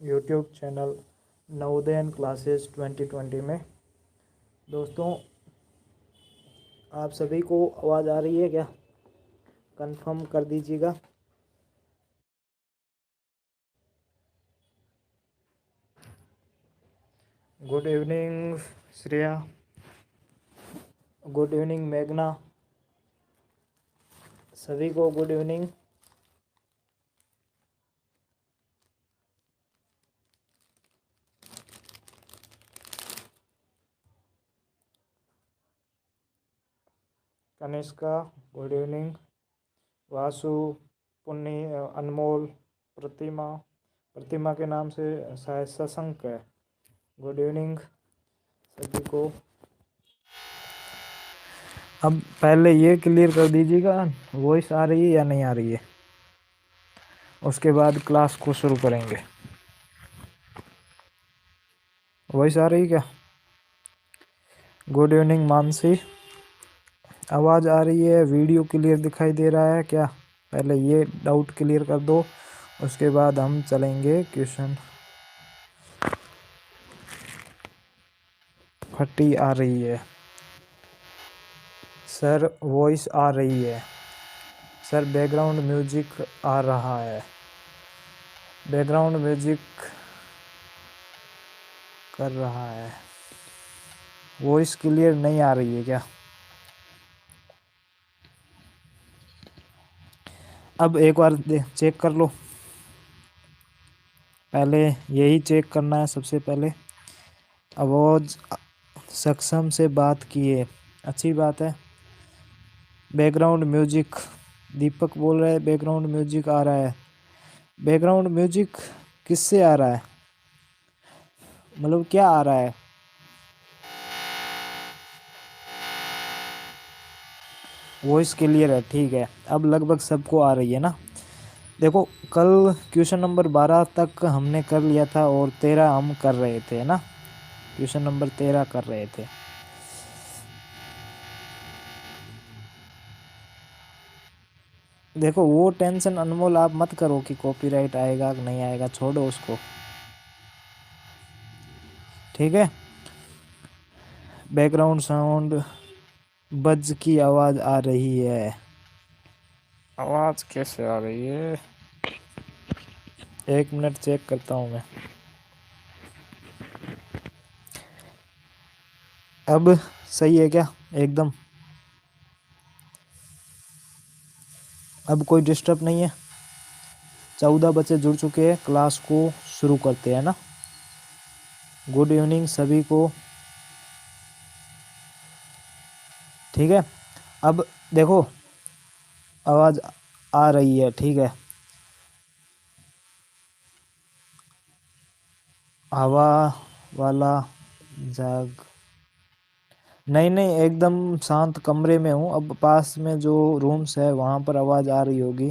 YouTube channel Navodayan classes 2020 में। दोस्तों, आप सभी को आवाज़ आ रही है क्या? कंफर्म कर दीजिएगा। Good evening Shreya, good evening मेघना, सभी को good evening. Kanishka good evening, Vasu, Punni, Anmol, Pratima के नाम से शायद सशंक है। गुड इवनिंग सभी को। अब पहले ये क्लियर कर दीजिएगा वॉइस आ रही है या नहीं आ रही है, उसके बाद क्लास को शुरू करेंगे। वॉइस आ रही है क्या? गुड इवनिंग मानसी, आवाज़ आ रही है, वीडियो क्लियर दिखाई दे रहा है क्या? पहले ये डाउट क्लियर कर दो, उसके बाद हम चलेंगे क्वेश्चन। फटी आ रही है सर, वॉइस आ रही है सर, बैकग्राउंड म्यूजिक आ रहा है, बैकग्राउंड म्यूजिक कर रहा है, वॉइस क्लियर नहीं आ रही है क्या? अब एक बार चेक कर लो, पहले यही चेक करना है सबसे पहले। आवाज़ सक्षम से बात किए, अच्छी बात है। बैकग्राउंड म्यूजिक, दीपक बोल रहा है बैकग्राउंड म्यूजिक आ रहा है। बैकग्राउंड म्यूजिक किससे आ रहा है, मतलब क्या आ रहा है? वॉइस क्लियर है, ठीक है। अब लगभग सबको आ रही है ना। देखो, कल क्वेश्चन नंबर 12 तक हमने कर लिया था और 13 हम कर रहे थे ना, क्वेश्चन नंबर 13 कर रहे थे। देखो, वो टेंशन अनमोल आप मत करो कि कॉपीराइट आएगा कि नहीं आएगा, छोड़ो उसको, ठीक है। बैकग्राउंड साउंड, बज की आवाज़ आ रही है। आवाज़ कैसे आ रही है, एक मिनट चेक करता हूँ मैं। अब सही है क्या एकदम? अब कोई डिस्टर्ब नहीं है? 14 बच्चे जुड़ चुके हैं, क्लास को शुरू करते हैं ना। गुड इवनिंग सभी को, ठीक है। अब देखो, आवाज़ आ रही है, ठीक है। हवा वाला जाग, नहीं, एकदम शांत कमरे में हूँ। अब पास में जो रूम्स है वहाँ पर आवाज़ आ रही होगी,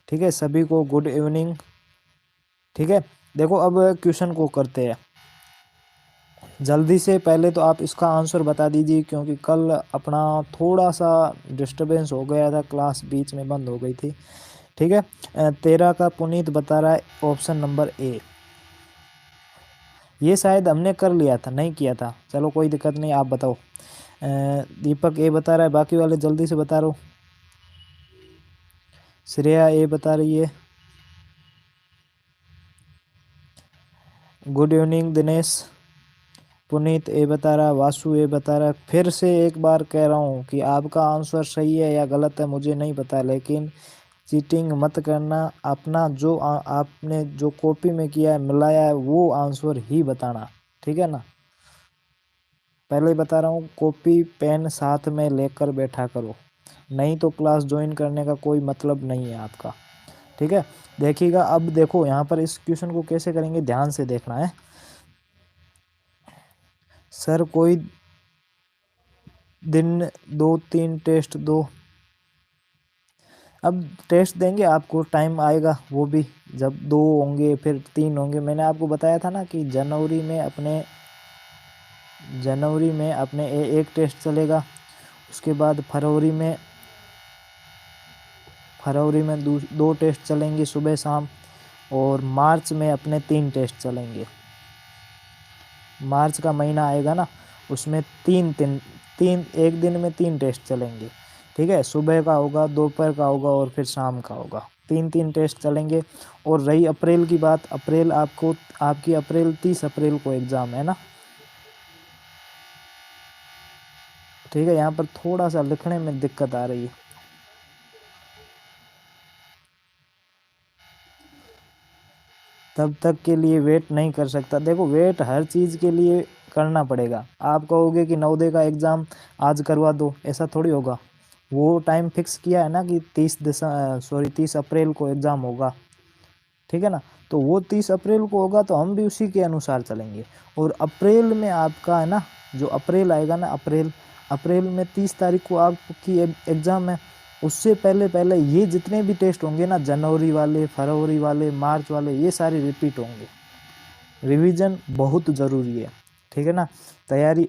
ठीक है। सभी को गुड इवनिंग, ठीक है। देखो, अब क्वेश्चन को करते हैं जल्दी से। पहले तो आप इसका आंसर बता दीजिए, क्योंकि कल अपना थोड़ा सा डिस्टरबेंस हो गया था, क्लास बीच में बंद हो गई थी, ठीक है। 13 का पुनीत बता रहा है ऑप्शन नंबर ए। ये शायद हमने कर लिया था, नहीं किया था, चलो कोई दिक्कत नहीं, आप बताओ। दीपक ए बता रहा है, बाकी वाले जल्दी से बता रहा हूँ। श्रेया ए बता रही है। Good evening Dinesh. पुनीत ए बता रहा है, वासु ए बता रहा है। फिर से एक बार कह रहा हूँ कि आपका आंसर सही है या गलत है मुझे नहीं पता, लेकिन चीटिंग मत करना। अपना जो आपने जो कॉपी में किया है, मिलाया है, वो आंसर ही बताना, ठीक है ना। पहले बता रहा हूँ, कॉपी पेन साथ में लेकर बैठा करो, नहीं तो क्लास ज्वाइन करने का कोई मतलब नहीं है आपका, ठीक है। देखिएगा, अब देखो यहाँ पर इस क्वेश्चन को कैसे करेंगे, ध्यान से देखना है। सर कोई दिन 2-3 टेस्ट दो। अब टेस्ट देंगे आपको, टाइम आएगा वो भी, जब 2 होंगे फिर 3 होंगे। मैंने आपको बताया था ना कि जनवरी में अपने एक टेस्ट चलेगा, उसके बाद फरवरी में 2 टेस्ट चलेंगे सुबह शाम, और मार्च में अपने 3 टेस्ट चलेंगे। मार्च का महीना आएगा ना, उसमें तीन एक दिन में 3 टेस्ट चलेंगे, ठीक है। सुबह का होगा, दोपहर का होगा और फिर शाम का होगा, 3 टेस्ट चलेंगे। और रही अप्रैल की बात, अप्रैल आपकी अप्रैल 30 अप्रैल को एग्ज़ाम है ना, ठीक है। यहाँ पर थोड़ा सा लिखने में दिक्कत आ रही है। तब तक के लिए वेट नहीं कर सकता। देखो, वेट हर चीज़ के लिए करना पड़ेगा। आप कहोगे कि नवोदय का एग्ज़ाम आज करवा दो, ऐसा थोड़ी होगा। वो टाइम फिक्स किया है ना कि 30 अप्रैल को एग्ज़ाम होगा, ठीक है ना। तो वो 30 अप्रैल को होगा, तो हम भी उसी के अनुसार चलेंगे। और अप्रैल में आपका है ना, जो अप्रैल आएगा ना, अप्रैल में 30 तारीख को आपकी एग्ज़ाम है। उससे पहले पहले ये जितने भी टेस्ट होंगे ना, जनवरी वाले, फरवरी वाले, मार्च वाले, ये सारे रिपीट होंगे। रिवीजन बहुत ज़रूरी है, ठीक है ना। तैयारी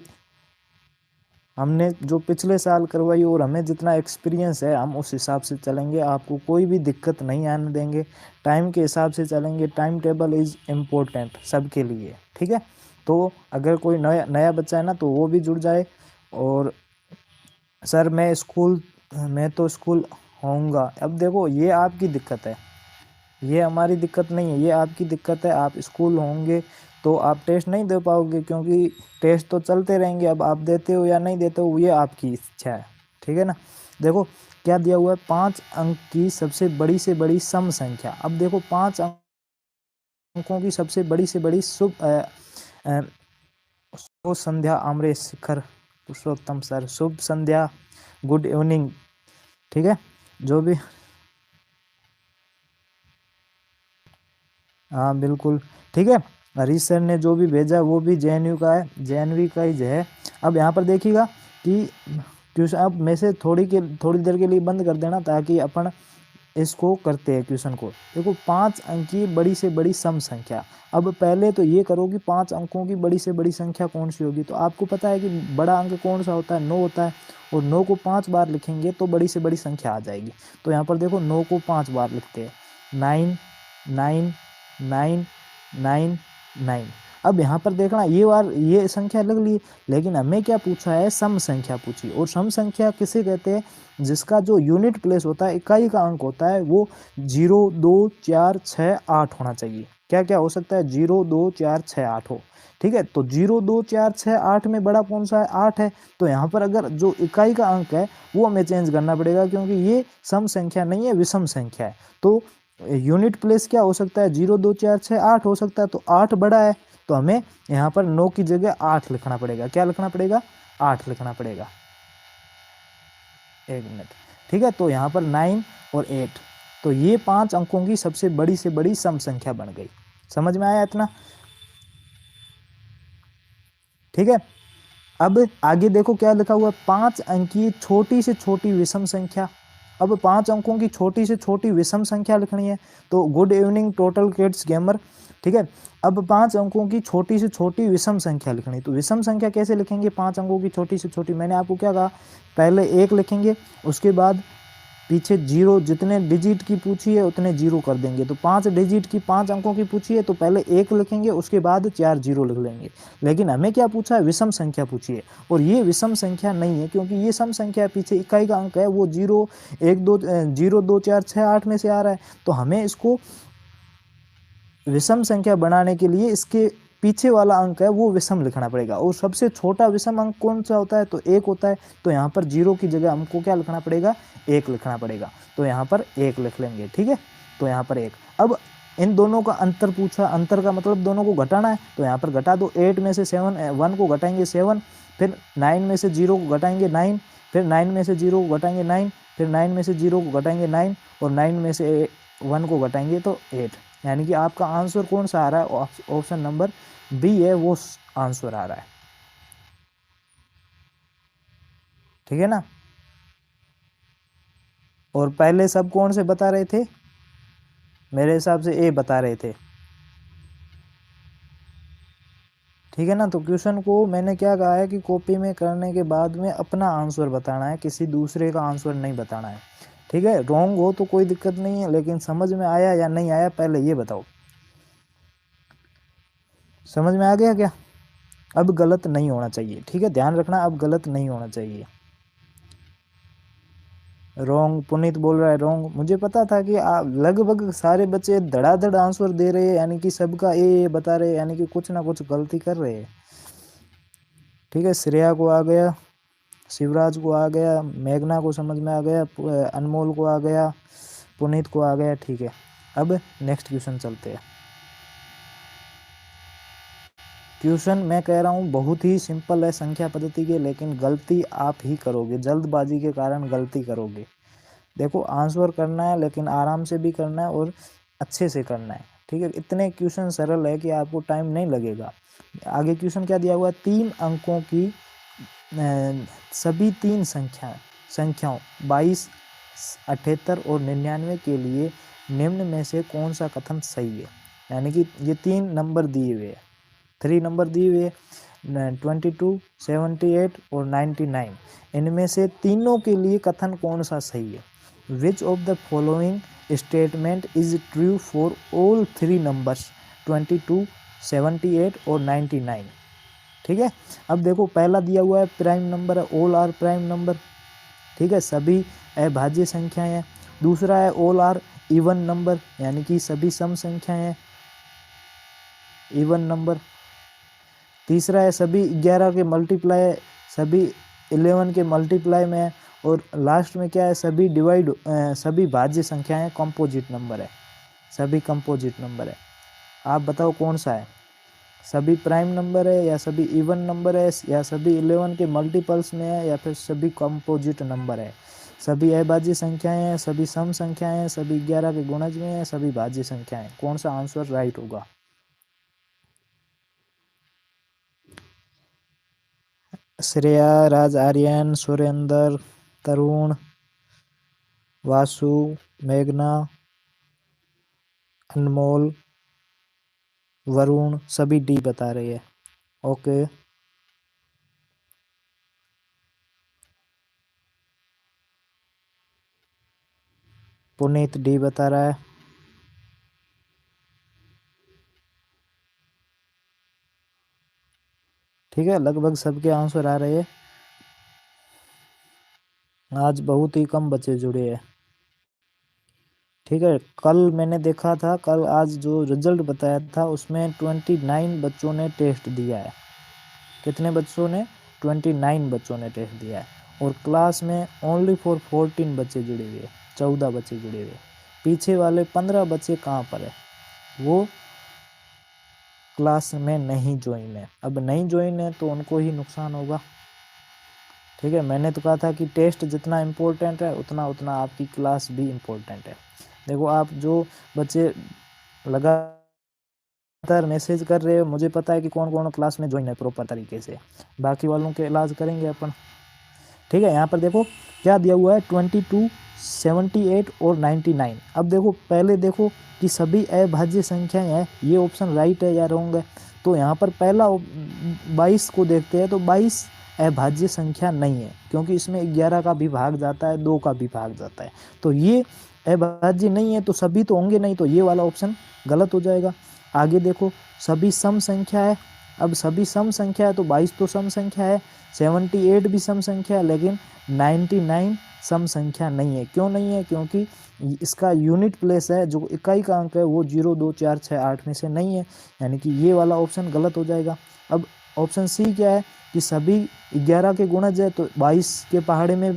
हमने जो पिछले साल करवाई और हमें जितना एक्सपीरियंस है, हम उस हिसाब से चलेंगे। आपको कोई भी दिक्कत नहीं आने देंगे। टाइम के हिसाब से चलेंगे। टाइम टेबल इज़ इम्पोर्टेंट सबके लिए, ठीक है। तो अगर कोई नया बच्चा है ना, तो वो भी जुड़ जाए। और सर मैं तो स्कूल होऊंगा। अब देखो, ये आपकी दिक्कत है, ये हमारी दिक्कत नहीं है, ये आपकी दिक्कत है। आप स्कूल होंगे तो आप टेस्ट नहीं दे पाओगे, क्योंकि टेस्ट तो चलते रहेंगे। अब आप देते हो या नहीं देते हो, ये आपकी इच्छा है, ठीक है ना। देखो क्या दिया हुआ है, 5 अंक की सबसे बड़ी से बड़ी सम संख्या। अब देखो, 5 अंकों की सबसे बड़ी से बड़ी शुभ संध्या अमरेश शिखर पुरुषोत्तम सर, शुभ संध्या, गुड इवनिंग, ठीक है। जो भी, हाँ बिल्कुल, ठीक है। हरीश सर ने जो भी भेजा वो भी जेएनयू का है, जेएनवी का ही है। अब यहाँ पर देखिएगा कि क्वेश्चन, अब मैसेज थोड़ी देर के लिए बंद कर देना, ताकि अपन इसको करते हैं क्वेश्चन को। देखो, 5 अंक की बड़ी से बड़ी सम संख्या। अब पहले तो ये करो कि 5 अंकों की बड़ी से बड़ी संख्या कौन सी होगी। तो आपको पता है कि बड़ा अंक कौन सा होता है, 9 होता है। और 9 को 5 बार लिखेंगे तो बड़ी से बड़ी संख्या आ जाएगी। तो यहाँ पर देखो, 9 को 5 बार लिखते हैं, 9 9 9 9 9। अब यहाँ पर देखना, ये संख्या लग ली, लेकिन हमें क्या पूछा है, सम संख्या पूछी। और सम संख्या किसे कहते हैं, जिसका जो यूनिट प्लेस होता है, इकाई का अंक होता है, वो 0 2 4 6 8 होना चाहिए। क्या क्या हो सकता है, 0 2 4 6 8 हो, ठीक है। तो 0 2 4 6 8 में बड़ा कौन सा है, 8 है। तो यहाँ पर अगर जो इकाई का अंक है वो हमें चेंज करना पड़ेगा, क्योंकि ये सम संख्या नहीं है, विषम संख्या है। तो यूनिट प्लेस क्या हो सकता है, 0 2 4 6 8 हो सकता है। तो 8 बड़ा है, तो हमें यहाँ पर 9 की जगह 8 लिखना पड़ेगा। क्या लिखना पड़ेगा, 8 लिखना पड़ेगा। एक मिनट, ठीक है। तो यहाँ पर 9 और 8, तो ये 5 अंकों की सबसे बड़ी से बड़ी सम संख्या बन गई। समझ में आया इतना, ठीक है। अब आगे देखो क्या लिखा हुआ है, 5 अंक की छोटी से छोटी विषम संख्या। अब 5 अंकों की छोटी से छोटी विषम संख्या लिखनी है। तो good evening total kids gamer, ठीक है। अब 5 अंकों की छोटी से छोटी विषम संख्या लिखनी। तो विषम संख्या कैसे लिखेंगे, 5 अंकों की छोटी से छोटी, मैंने आपको क्या कहा, पहले 1 लिखेंगे, उसके बाद पीछे 0, जितने डिजिट की पूछी है उतने 0 कर देंगे। तो 5 डिजिट की 5 अंकों की पूछी है, तो पहले 1 लिखेंगे, उसके बाद 4 0 लिख लेंगे। लेकिन हमें क्या पूछा है, विषम संख्या पूछी है। और ये विषम संख्या नहीं है, क्योंकि ये सम संख्या है, पीछे इकाई का अंक है, वो 0 1 2 0 2 4 6 8 में से आ रहा है। तो हमें इसको विषम संख्या बनाने के लिए इसके पीछे वाला अंक है वो विषम लिखना पड़ेगा। और सबसे छोटा विषम अंक कौन सा होता है, तो 1 होता है। तो यहाँ पर 0 की जगह हमको क्या लिखना पड़ेगा, 1 लिखना पड़ेगा। तो यहाँ पर 1 लिख लेंगे, ठीक है। तो यहाँ पर 1। अब इन दोनों का अंतर पूछा, अंतर का मतलब दोनों को घटाना है। तो यहाँ पर घटा दो, 8 में से 1 को घटाएंगे 7, फिर 9 में से 0 को घटाएंगे 9, फिर 9 में से 0 को घटाएंगे 9, फिर 9 में से 0 को घटाएंगे 9, और 9 में से 1 को घटाएंगे तो 8। यानी कि आपका आंसर कौन सा आ रहा है, ऑप्शन नंबर बी है, वो आंसर आ रहा है, ठीक है ना। और पहले सब कौन से बता रहे थे, मेरे हिसाब से ए बता रहे थे, ठीक है ना। तो क्वेश्चन को मैंने क्या कहा है कि कॉपी में करने के बाद में अपना आंसर बताना है, किसी दूसरे का आंसर नहीं बताना है। ठीक है, रॉन्ग हो तो कोई दिक्कत नहीं है, लेकिन समझ में आया या नहीं आया पहले ये बताओ। समझ में आ गया क्या? अब गलत नहीं होना चाहिए, ठीक है, ध्यान रखना, अब गलत नहीं होना चाहिए। रॉन्ग, पुनीत बोल रहा है रॉन्ग। मुझे पता था कि लगभग सारे बच्चे धड़ाधड़ आंसर दे रहे हैं, यानी कि सबका ए बता रहे हैं, यानी कि कुछ ना कुछ गलती कर रहे हैं। ठीक है, श्रेया को आ गया, शिवराज को आ गया, मेघना को समझ में आ गया, अनमोल को आ गया, पुनीत को आ गया। ठीक है, अब नेक्स्ट क्वेश्चन चलते हैं। क्वेश्चन मैं कह रहा हूँ बहुत ही सिंपल है संख्या पद्धति के, लेकिन गलती आप ही करोगे, जल्दबाजी के कारण गलती करोगे। देखो, आंसर करना है लेकिन आराम से भी करना है और अच्छे से करना है। ठीक है, इतने क्वेश्चन सरल है कि आपको टाइम नहीं लगेगा। आगे क्वेश्चन क्या दिया हुआ है? 3 अंकों की सभी 3 संख्याओं 22, 78 और 99 के लिए निम्न में से कौन सा कथन सही है। यानी कि ये 3 नंबर दिए हुए हैं, 3 नंबर दिए हुए 22, 78 और 99। इनमें से तीनों के लिए कथन कौन सा सही है? Which of the following statement is true for all 3 numbers 22, 78 और 99। ठीक है, अब देखो, पहला दिया हुआ है प्राइम नंबर है, ऑल आर प्राइम नंबर। ठीक है, सभी अभाज्य संख्याएं हैं। दूसरा है ऑल आर इवन नंबर, यानी कि सभी सम संख्याएं हैं, इवन नंबर। तीसरा है सभी 11 के मल्टीप्लाई, सभी 11 के मल्टीप्लाई में है। और लास्ट में क्या है? सभी भाज्य संख्याएं कंपोजिट नंबर है, सभी कंपोजिट नंबर है। आप बताओ कौन सा है? सभी प्राइम नंबर है, या सभी इवन नंबर है, या सभी 11 के मल्टीपल्स में है, या फिर सभी कंपोजिट नंबर है? सभी अभाज्य संख्याएं हैं, सभी सम संख्याएं हैं, सभी 11 के गुणज में है, सभी भाज्य संख्याएं। कौन सा आंसर राइट होगा? श्रेया, राज, आर्यन, सुरेंद्र, तरुण, वासु, मेघना, अनमोल, वरुण, सभी डी बता रहे हैं। ओके, पुनीत डी बता रहा है। ठीक है, लगभग सबके आंसर आ रहे हैं। आज बहुत ही कम बच्चे जुड़े हैं। ठीक है, कल मैंने देखा था, कल आज जो रिजल्ट बताया था उसमें 29 बच्चों ने टेस्ट दिया है। कितने बच्चों ने? 29 बच्चों ने टेस्ट दिया है। और क्लास में ओनली फॉर 14 बच्चे जुड़े हुए, 14 बच्चे जुड़े हुए। पीछे वाले 15 बच्चे कहाँ पर है? वो क्लास में नहीं ज्वाइन है। अब नहीं ज्वाइन है तो उनको ही नुकसान होगा। ठीक है, मैंने तो कहा था कि टेस्ट जितना इम्पोर्टेंट है उतना उतना आपकी क्लास भी इम्पोर्टेंट है। देखो, आप जो बच्चे लगातार मैसेज कर रहे हो, मुझे पता है कि कौन कौन क्लास में ज्वाइन है प्रॉपर तरीके से। बाकी वालों के इलाज करेंगे अपन। ठीक है, यहाँ पर देखो क्या दिया हुआ है? 22, 78 और 99। अब देखो, पहले देखो कि सभी अभाज्य संख्याएं हैं, ये ऑप्शन राइट है या रॉन्ग है? तो यहाँ पर पहला 22 को देखते हैं, तो 22 अभाज्य संख्या नहीं है, क्योंकि इसमें 11 का भी भाग जाता है, 2 का भी भाग जाता है। तो ये अभाज्य नहीं है, तो सभी तो होंगे नहीं, तो ये वाला ऑप्शन गलत हो जाएगा। आगे देखो, सभी सम संख्या है। अब सभी सम संख्या है तो 22 तो सम संख्या है, 78 भी सम संख्या है, लेकिन 99 सम संख्या नहीं है। क्यों नहीं है? क्योंकि इसका यूनिट प्लेस है, जो इकाई का अंक है, वो 0, 2, 4, 6, 8 में से नहीं है, यानी कि ये वाला ऑप्शन गलत हो जाएगा। अब ऑप्शन सी क्या है कि सभी 11 के गुणज है, तो 22 के पहाड़े में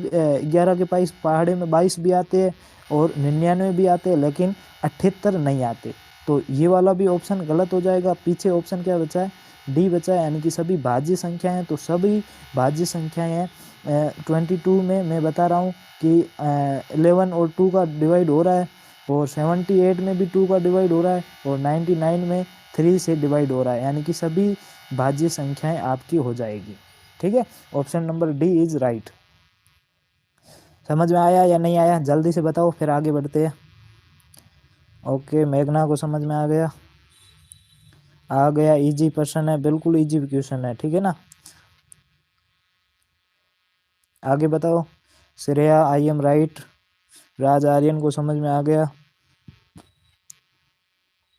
11 के पहाड़े में 22 भी आते हैं और 99 भी आते हैं, लेकिन 78 नहीं आते। तो ये वाला भी ऑप्शन गलत हो जाएगा। पीछे ऑप्शन क्या बचा है? डी बचा है, यानी कि सभी भाज्य संख्याएं हैं। तो सभी भाज्य संख्याएं हैं। 22 में मैं बता रहा हूँ कि 11 और 2 का डिवाइड हो रहा है, और 78 में भी 2 का डिवाइड हो रहा है, और 99 में 3 से डिवाइड हो रहा है, यानी कि सभी भाज्य संख्याएं आपकी हो जाएगी। ठीक है, option number D is right. समझ में आया या नहीं आया? जल्दी से बताओ, फिर आगे बढ़ते हैं। ओके, मेघना को समझ में आ गया? आ गया। इजी क्वेश्चन है, बिल्कुल इजी क्वेश्चन है। ठीक है ना? आगे बताओ। Shreya, I am right. Raj Aryan को समझ में आ गया,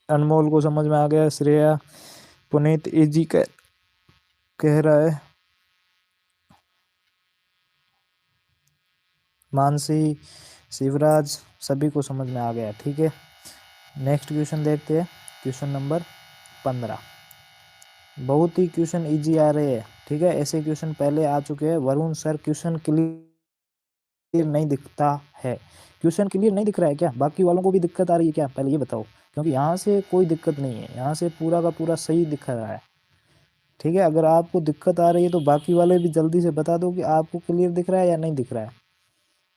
अनमोल को समझ में आ गया, श्रेया, पुनीत इजी कह रहा है, मानसी, शिवराज, सभी को समझ में आ गया। ठीक है, नेक्स्ट क्वेश्चन देखते हैं, क्वेश्चन नंबर 15। बहुत ही क्वेश्चन इजी आ रहे हैं। ठीक है, ऐसे क्वेश्चन पहले आ चुके हैं। वरुण सर, क्वेश्चन क्लियर नहीं दिखता है। क्वेश्चन क्लियर नहीं दिख रहा है क्या? बाकी वालों को भी दिक्कत आ रही है क्या? पहले ये बताओ, क्योंकि यहाँ से कोई दिक्कत नहीं है, यहाँ से पूरा का पूरा सही दिख रहा है। ठीक है, अगर आपको दिक्कत आ रही है तो बाकी वाले भी जल्दी से बता दो कि आपको क्लियर दिख रहा है या नहीं दिख रहा है,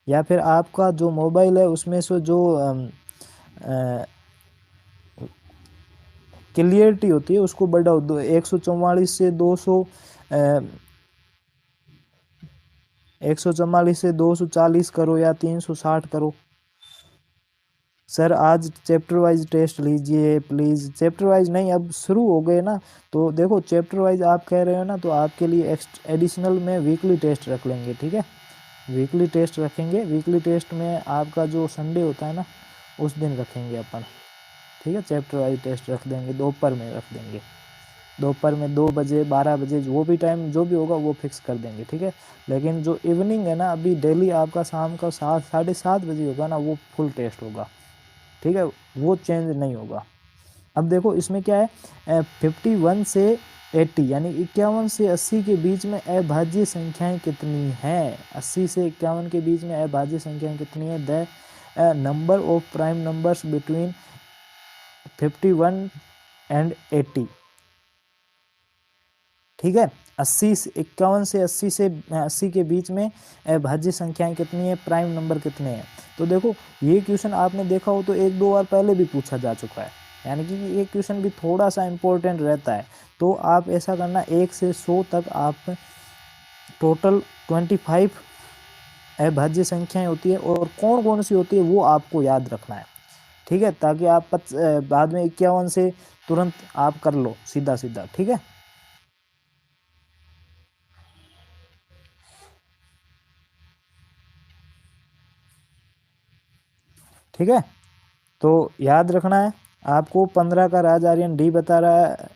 या फिर आपका जो मोबाइल है उसमें से जो क्लियरिटी होती है उसको बढ़ाओ। 144 से 200 144 से 240 करो या 360 करो। सर आज चैप्टर वाइज टेस्ट लीजिए प्लीज़। चैप्टर वाइज नहीं, अब शुरू हो गए ना, तो देखो चैप्टर वाइज आप कह रहे हो ना, तो आपके लिए एडिशनल में वीकली टेस्ट रख लेंगे। ठीक है, वीकली टेस्ट रखेंगे। वीकली टेस्ट में आपका जो संडे होता है ना, उस दिन रखेंगे अपन। ठीक है, चैप्टर वाइज टेस्ट रख देंगे, दोपहर में रख देंगे, दोपहर में 2 बजे 12 बजे वो भी टाइम जो भी होगा वो फिक्स कर देंगे। ठीक है, लेकिन जो इवनिंग है ना, अभी डेली आपका शाम का 7 साढ़े 7 बजे होगा ना, वो फुल टेस्ट होगा। ठीक है, वो चेंज नहीं होगा। अब देखो इसमें क्या है, 51 से 80 यानी 51 से 80 के बीच में अभाज्य संख्याएं कितनी हैं? 80 से 51 के बीच में अभाज्य संख्याएं कितनी है? The number of prime numbers between 51 and 80। ठीक है, 51 से 80 के बीच में अभाज्य संख्याएं कितनी है, प्राइम नंबर कितने हैं? तो देखो ये क्वेश्चन आपने देखा हो तो 1-2 बार पहले भी पूछा जा चुका है, यानी कि ये क्वेश्चन भी थोड़ा सा इम्पोर्टेंट रहता है। तो आप ऐसा करना, 1 से 100 तक आप टोटल 25 अभाज्य संख्याएं होती है, और कौन कौन सी होती है वो आपको याद रखना है। ठीक है, ताकि आप बाद में 51 से तुरंत आप कर लो सीधा सीधा। ठीक है, ठीक है, तो याद रखना है आपको। 15 का राज आर्यन डी बता रहा है,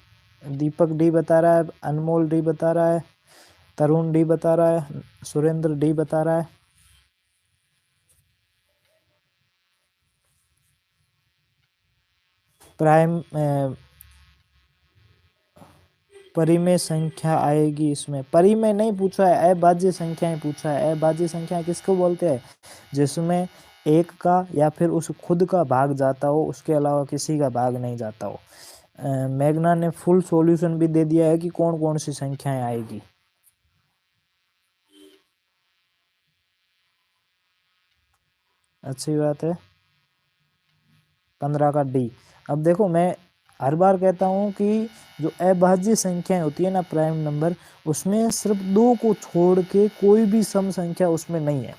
दीपक डी बता रहा है, अनमोल डी बता रहा है, तरुण डी बता रहा है, सुरेंद्र डी बता रहा है। प्राइम परिमेय संख्या आएगी इसमें। परिमेय नहीं पूछा है, अभाज्य संख्याएं पूछा है। अभाज्य संख्या किसको बोलते हैं? जिसमें एक का या फिर उस खुद का भाग जाता हो, उसके अलावा किसी का भाग नहीं जाता हो। मेघना ने फुल सॉल्यूशन भी दे दिया है कि कौन कौन सी संख्याएं आएगी। अच्छी बात है, 15 का डी। अब देखो मैं हर बार कहता हूँ कि जो अभाज्य संख्याएं होती है ना, प्राइम नंबर, उसमें सिर्फ 2 को छोड़ के कोई भी सम संख्या उसमें नहीं है।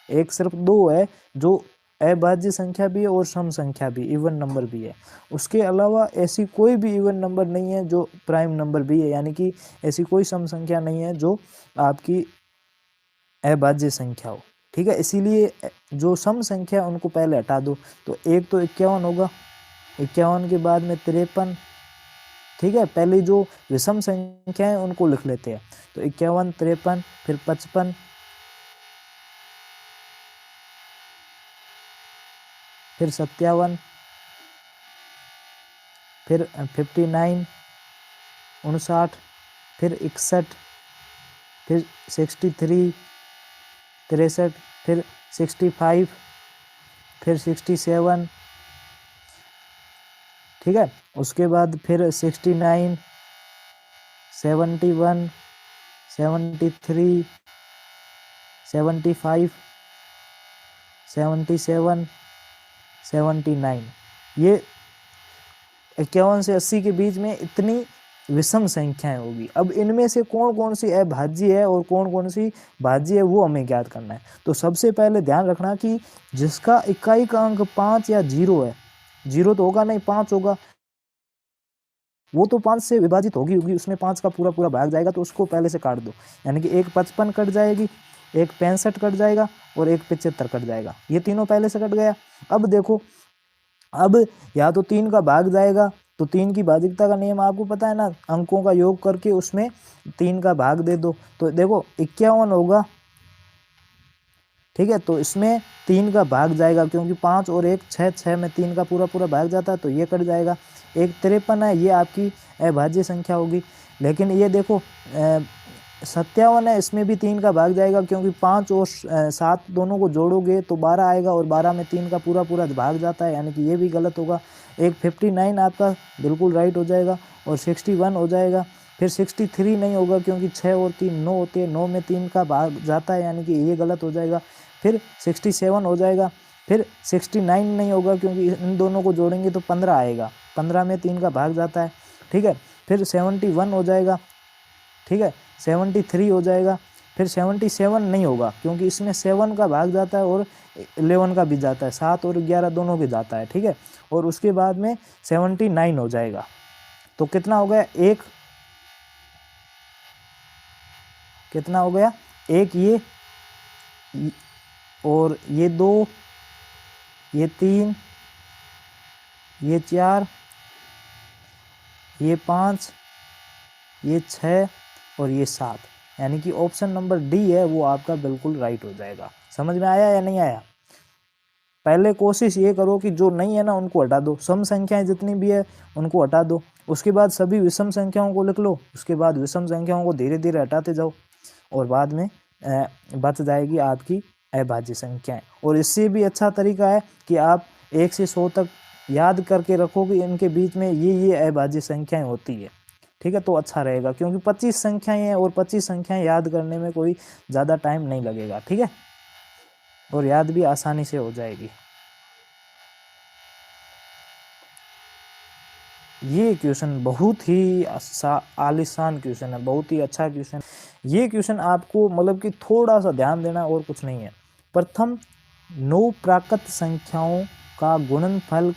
एक सिर्फ 2 है जो अभाज्य संख्या भी है और सम संख्या भी, इवन नंबर भी है। उसके अलावा ऐसी कोई भी इवन नंबर नहीं है जो प्राइम नंबर भी है, यानी कि ऐसी कोई सम संख्या नहीं है जो आपकी अभाज्य संख्या हो। ठीक है, इसीलिए जो सम संख्या उनको पहले हटा दो। तो एक तो 51 होगा, 51 के बाद में 53। ठीक है, पहले जो विषम संख्या है उनको लिख लेते हैं। तो 51, 53, फिर 55, फिर 57, फिर 59, 59, फिर 61, फिर 63, 63, फिर 65, फिर 67। ठीक है, उसके बाद फिर 69, 71, 73, 75, 77, 79। ये 51 से 80 के बीच में इतनी विषम संख्याएं होगी। अब इनमें से कौन कौन सी अभाज्य है और कौन कौन सी भाज्य है वो हमें ज्ञात करना है। तो सबसे पहले ध्यान रखना कि जिसका इकाई का अंक 5 या 0 है, 0 तो होगा नहीं, 5 होगा, वो तो 5 से विभाजित होगी, उसमें 5 का पूरा पूरा भाग जाएगा, तो उसको पहले से काट दो। यानी कि एक 55 कट जाएगी, एक 65 कट जाएगा और एक 75 कट जाएगा, ये तीनों पहले से कट गया। अब देखो, अब या तो 3 का भाग जाएगा, तो 3 की भाजिकता का नियम आपको पता है ना, अंकों का योग करके उसमें 3 का भाग दे दो, तो देखो 51 होगा, ठीक है। तो इसमें 3 का भाग जाएगा, क्योंकि 5 और 1 6, 6 में 3 का पूरा पूरा भाग जाता है, तो ये कट जाएगा। एक 53 है, ये आपकी अभाज्य संख्या होगी। लेकिन ये देखो 57 है, इसमें भी 3 का भाग जाएगा, क्योंकि 5 और 7 दोनों को जोड़ोगे तो 12 आएगा, और 12 में 3 का पूरा पूरा भाग जाता है, यानी कि ये भी गलत होगा। एक 59 आपका बिल्कुल राइट हो जाएगा, और 61 हो जाएगा। फिर 63 नहीं होगा, क्योंकि 6 और 3 9 होते हैं, 9 में 3 का भाग जाता है, यानी कि ये गलत हो जाएगा। फिर 67 हो जाएगा। फिर 69 नहीं होगा, क्योंकि इन दोनों को जोड़ेंगे तो 15 आएगा, 15 में 3 का भाग जाता है, ठीक है। फिर 71 हो जाएगा, ठीक है। 73 हो जाएगा। फिर 77 नहीं होगा, क्योंकि इसमें 7 का भाग जाता है और 11 का भी जाता है, 7 और 11 दोनों के जाता है, ठीक है। और उसके बाद में 79 हो जाएगा। तो कितना हो गया, एक कितना हो गया, एक ये और ये 2, ये 3, ये 4, ये 5, ये 6 और ये 7, यानी कि ऑप्शन नंबर डी है वो आपका बिल्कुल राइट हो जाएगा। समझ में आया या नहीं आया? पहले कोशिश ये करो कि जो नहीं है ना उनको हटा दो, सम संख्याएं जितनी भी है उनको हटा दो, उसके बाद सभी विषम संख्याओं को लिख लो, उसके बाद विषम संख्याओं को धीरे धीरे हटाते जाओ, और बाद में बच जाएगी आपकी अभाज्य संख्याएं। और इससे भी अच्छा तरीका है कि आप 1 से 100 तक याद करके रखो कि इनके बीच में ये अभाज्य संख्याएं होती है, ठीक है, तो अच्छा रहेगा, क्योंकि 25 संख्याएं हैं और 25 संख्याएं याद करने में कोई ज़्यादा टाइम नहीं लगेगा, ठीक है, और याद भी आसानी से हो जाएगी। ये क्वेश्चन बहुत ही आलिशान क्वेश्चन है, बहुत ही अच्छा क्वेश्चन। ये क्वेश्चन आपको मतलब कि थोड़ा सा ध्यान देना और कुछ नहीं है। प्रथम 9 प्राकृत संख्याओं का गुणनफल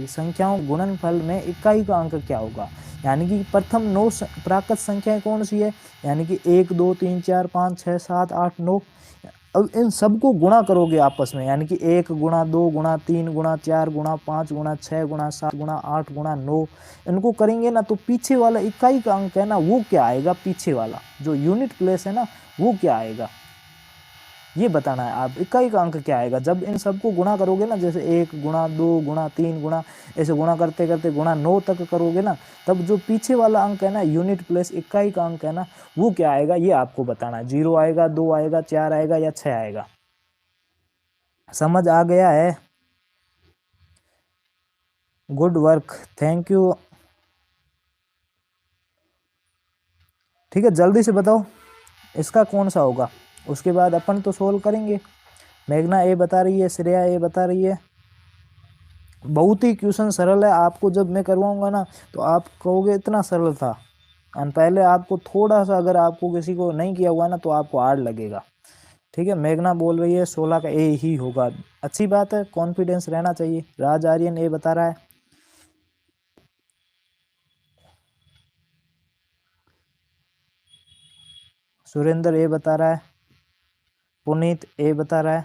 संख्याओं गुणनफल में इकाई का अंक क्या होगा, यानी कि प्रथम 9 प्राकृत संख्याएं कौन सी है, यानी कि 1 2 3 4 5 6 7 8 9। अब इन सबको गुणा करोगे आपस में, यानी कि 1 गुणा 2 गुणा 3 गुणा 4 गुणा 5 गुणा 6 गुणा 7 गुणा 8 गुणा 9, इनको करेंगे ना तो पीछे वाला इकाई का अंक है ना वो क्या आएगा, पीछे वाला जो यूनिट प्लेस है ना वो क्या आएगा, ये बताना है आप, इकाई का अंक क्या आएगा। जब इन सबको गुणा करोगे ना, जैसे 1 गुणा 2 गुणा 3 गुणा, ऐसे गुणा करते करते गुणा 9 तक करोगे ना, तब जो पीछे वाला अंक है ना, यूनिट प्लेस इकाई का अंक है ना, वो क्या आएगा ये आपको बताना है। 0 आएगा, 2 आएगा, 4 आएगा या 6 आएगा। समझ आ गया है? Good work, thank you. ठीक है, जल्दी से बताओ इसका कौन सा होगा, उसके बाद अपन तो सोल्व करेंगे। मेघना ए बता रही है, श्रेया ए बता रही है। बहुत ही क्वेश्चन सरल है, आपको जब मैं करवाऊंगा ना तो आप कहोगे इतना सरल था, और पहले आपको थोड़ा सा, अगर आपको किसी को नहीं किया हुआ ना तो आपको हार्ड लगेगा। ठीक है, मेघना बोल रही है 16 का ए ही होगा, अच्छी बात है, कॉन्फिडेंस रहना चाहिए। राज आर्यन ए बता रहा है, सुरेंद्र ए बता रहा है, पुनीत ए बता रहा है,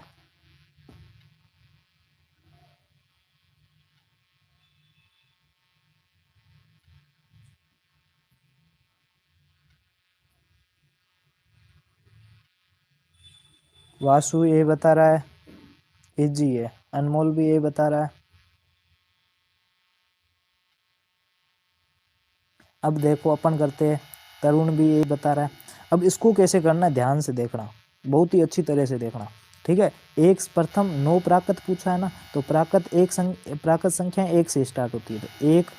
वासु ए बता रहा है, इजी है, अनमोल भी ए बता रहा है। अब देखो अपन करते हैं, तरुण भी ए बता रहा है। अब इसको कैसे करना है ध्यान से देखना, बहुत ही अच्छी तरह से देखना, ठीक है। एक प्रथम 9 प्राकृत पूछा है ना, तो प्राकृत संख्या 1 से स्टार्ट होती है, तो 1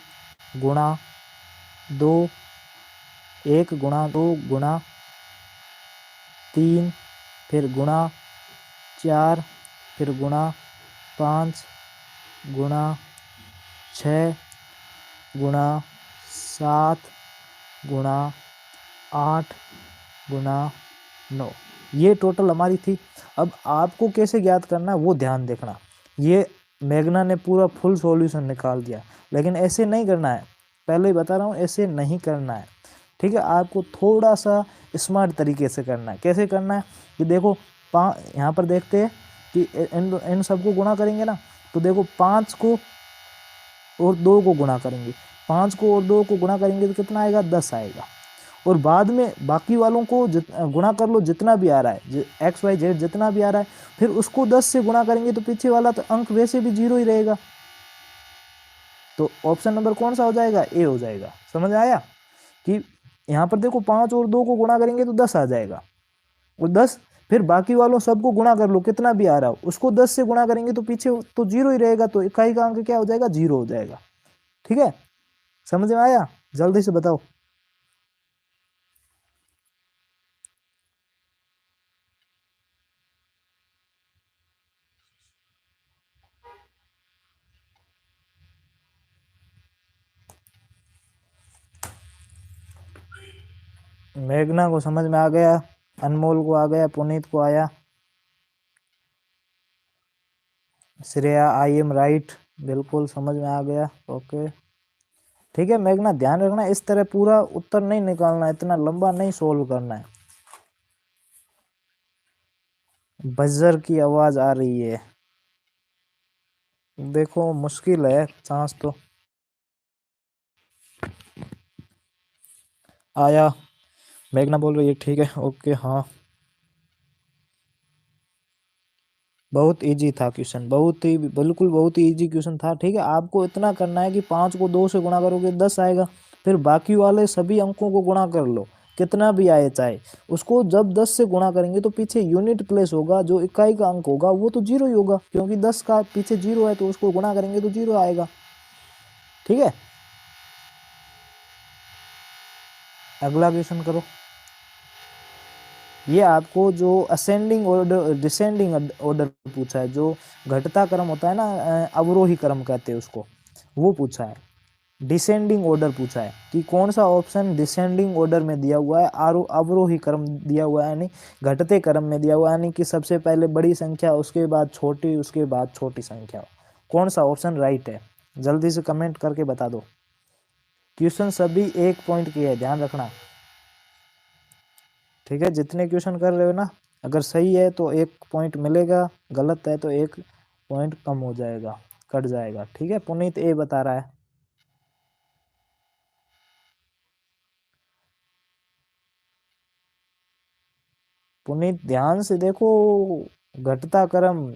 गुणा 2, 1 गुणा 2 गुणा 3, फिर गुणा 4, फिर गुणा 5, गुणा 6, गुणा 7, गुणा 8, गुणा 9, ये टोटल हमारी थी। अब आपको कैसे ज्ञात करना है वो ध्यान देखना। ये मेघना ने पूरा फुल सॉल्यूशन निकाल दिया, लेकिन ऐसे नहीं करना है, पहले ही बता रहा हूँ, ऐसे नहीं करना है। ठीक है, आपको थोड़ा सा स्मार्ट तरीके से करना है। कैसे करना है कि देखो, यहाँ पर देखते हैं कि इन सबको गुणा करेंगे ना, तो देखो 5 को और 2 को गुणा करेंगे, 5 को और 2 को गुणा करेंगे तो कितना आएगा, 10 आएगा। और बाद में बाकी वालों को गुणा कर लो, जितना भी आ रहा है, एक्स वाई जेड जितना भी आ रहा है, फिर उसको 10 से गुणा करेंगे तो पीछे वाला तो अंक वैसे भी 0 ही रहेगा। तो ऑप्शन नंबर कौन सा हो जाएगा, ए हो जाएगा। समझ आया कि यहाँ पर देखो 5 और 2 को गुणा करेंगे तो 10 आ जाएगा, और 10 फिर बाकी वालों सबको गुणा कर लो, कितना भी आ रहा हो उसको 10 से गुणा करेंगे तो पीछे तो 0 ही रहेगा, तो इकाई का अंक क्या हो जाएगा, 0 हो जाएगा। ठीक है, समझ में आया, जल्दी से बताओ। मेघना को समझ में आ गया, अनमोल को आ गया, पुनीत को आया, श्रेया आई एम राइट, बिल्कुल समझ में आ गया। ओके ठीक है मेघना, ध्यान रखना इस तरह पूरा उत्तर नहीं निकालना, इतना लंबा नहीं सोल्व करना है। बजर की आवाज आ रही है, देखो मुश्किल है चांस तो। आया, मेघना बोल रही है ठीक है, ओके हाँ। बहुत इजी था क्वेश्चन, बहुत ही बिल्कुल बहुत ही इजी क्वेश्चन था। ठीक है, आपको इतना करना है कि 5 को 2 से गुणा करोगे 10 आएगा, फिर बाकी वाले सभी अंकों को गुणा कर लो, कितना भी आए चाहे, उसको जब 10 से गुणा करेंगे तो पीछे यूनिट प्लेस होगा, जो इकाई का अंक होगा वो तो 0 ही होगा, क्योंकि 10 का पीछे 0 है तो उसको गुणा करेंगे तो 0 आएगा। ठीक है, अगला क्वेश्चन करो। ये आपको जो असेंडिंग ऑर्डर डिसेंडिंग ऑर्डर पूछा है, जो घटता क्रम होता है ना, अवरोही क्रम कहते हैं उसको, वो पूछा है। डिसेंडिंग ऑर्डर पूछा है कि कौन सा ऑप्शन डिसेंडिंग ऑर्डर में दिया हुआ है, अवरोही क्रम दिया हुआ है, यानी घटते क्रम में दिया हुआ है, यानी कि सबसे पहले बड़ी संख्या, उसके बाद छोटी, उसके बाद छोटी संख्या। कौन सा ऑप्शन राइट है, जल्दी से कमेंट करके बता दो। क्वेश्चन सभी 1 पॉइंट के है, ध्यान रखना। ठीक है, जितने क्वेश्चन कर रहे हो ना, अगर सही है तो 1 पॉइंट मिलेगा, गलत है तो 1 पॉइंट कम हो जाएगा, कट जाएगा। ठीक है, पुनीत ए बता रहा है। पुनीत ध्यान से देखो, घटता क्रम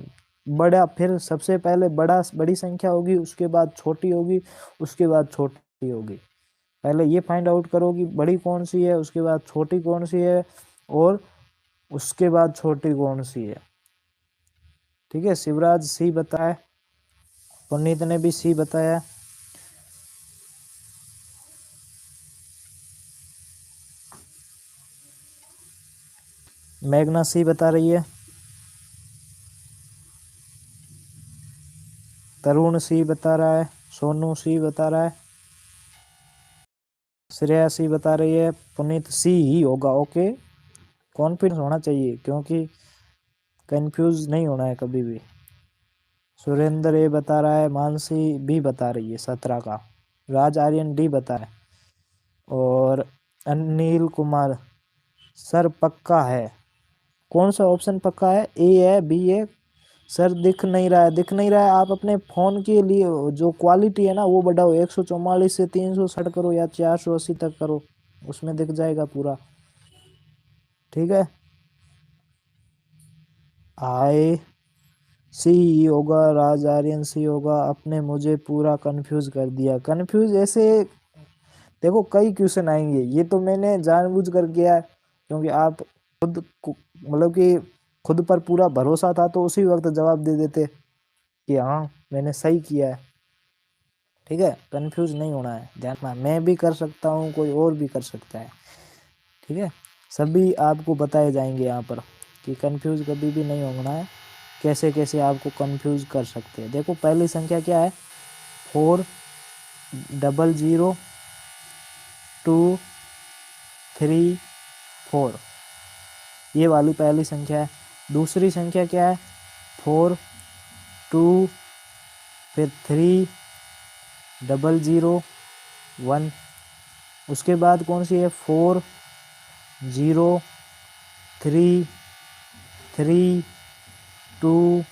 बड़ा, फिर सबसे पहले बड़ी संख्या होगी, उसके बाद छोटी होगी, उसके बाद छोटी होगी। पहले ये फाइंड आउट करो कि बड़ी कौन सी है, उसके बाद छोटी कौन सी है, और उसके बाद छोटी कौन सी है। ठीक है, शिवराज सी बताए, पुनीत ने भी सी बताया। मेघना सी बता रही है, तरुण सी बता रहा है, सोनू सी बता रहा है, श्रेया सी बता रही है, पुनीत सी ही होगा। ओके, कॉन्फिडेंस होना चाहिए, क्योंकि कंफ्यूज नहीं होना है कभी भी। सुरेंद्र ए बता रहा है, मानसी भी बता रही है 17 का, राज आर्यन डी बता है, और अनिल कुमार सर पक्का है। कौन सा ऑप्शन पक्का है, ए है, बी है? सर दिख नहीं रहा है, दिख नहीं रहा है। आप अपने फ़ोन के लिए जो क्वालिटी है ना वो बढ़ाओ, 144 से 360 करो या 480 तक करो, उसमें दिख जाएगा पूरा। ठीक है, आई सी होगा, राज आर्यन सी होगा। आपने मुझे पूरा कंफ्यूज कर दिया। कंफ्यूज ऐसे देखो, कई क्वेश्चन आएंगे, ये तो मैंने जानबूझ कर किया है, क्योंकि आप खुद मतलब कि खुद पर पूरा भरोसा था तो उसी वक्त जवाब दे देते कि हाँ मैंने सही किया है। ठीक है, कंफ्यूज नहीं होना है, ध्यान रखना। मैं भी कर सकता हूँ, कोई और भी कर सकता है। ठीक है, सभी आपको बताए जाएंगे यहाँ पर कि कंफ्यूज कभी भी नहीं होना है, कैसे कैसे आपको कंफ्यूज कर सकते हैं। देखो पहली संख्या क्या है, 400234, ये वाली पहली संख्या है। दूसरी संख्या क्या है, 42, फिर 3001, उसके बाद कौन सी है 4 0 3 3 2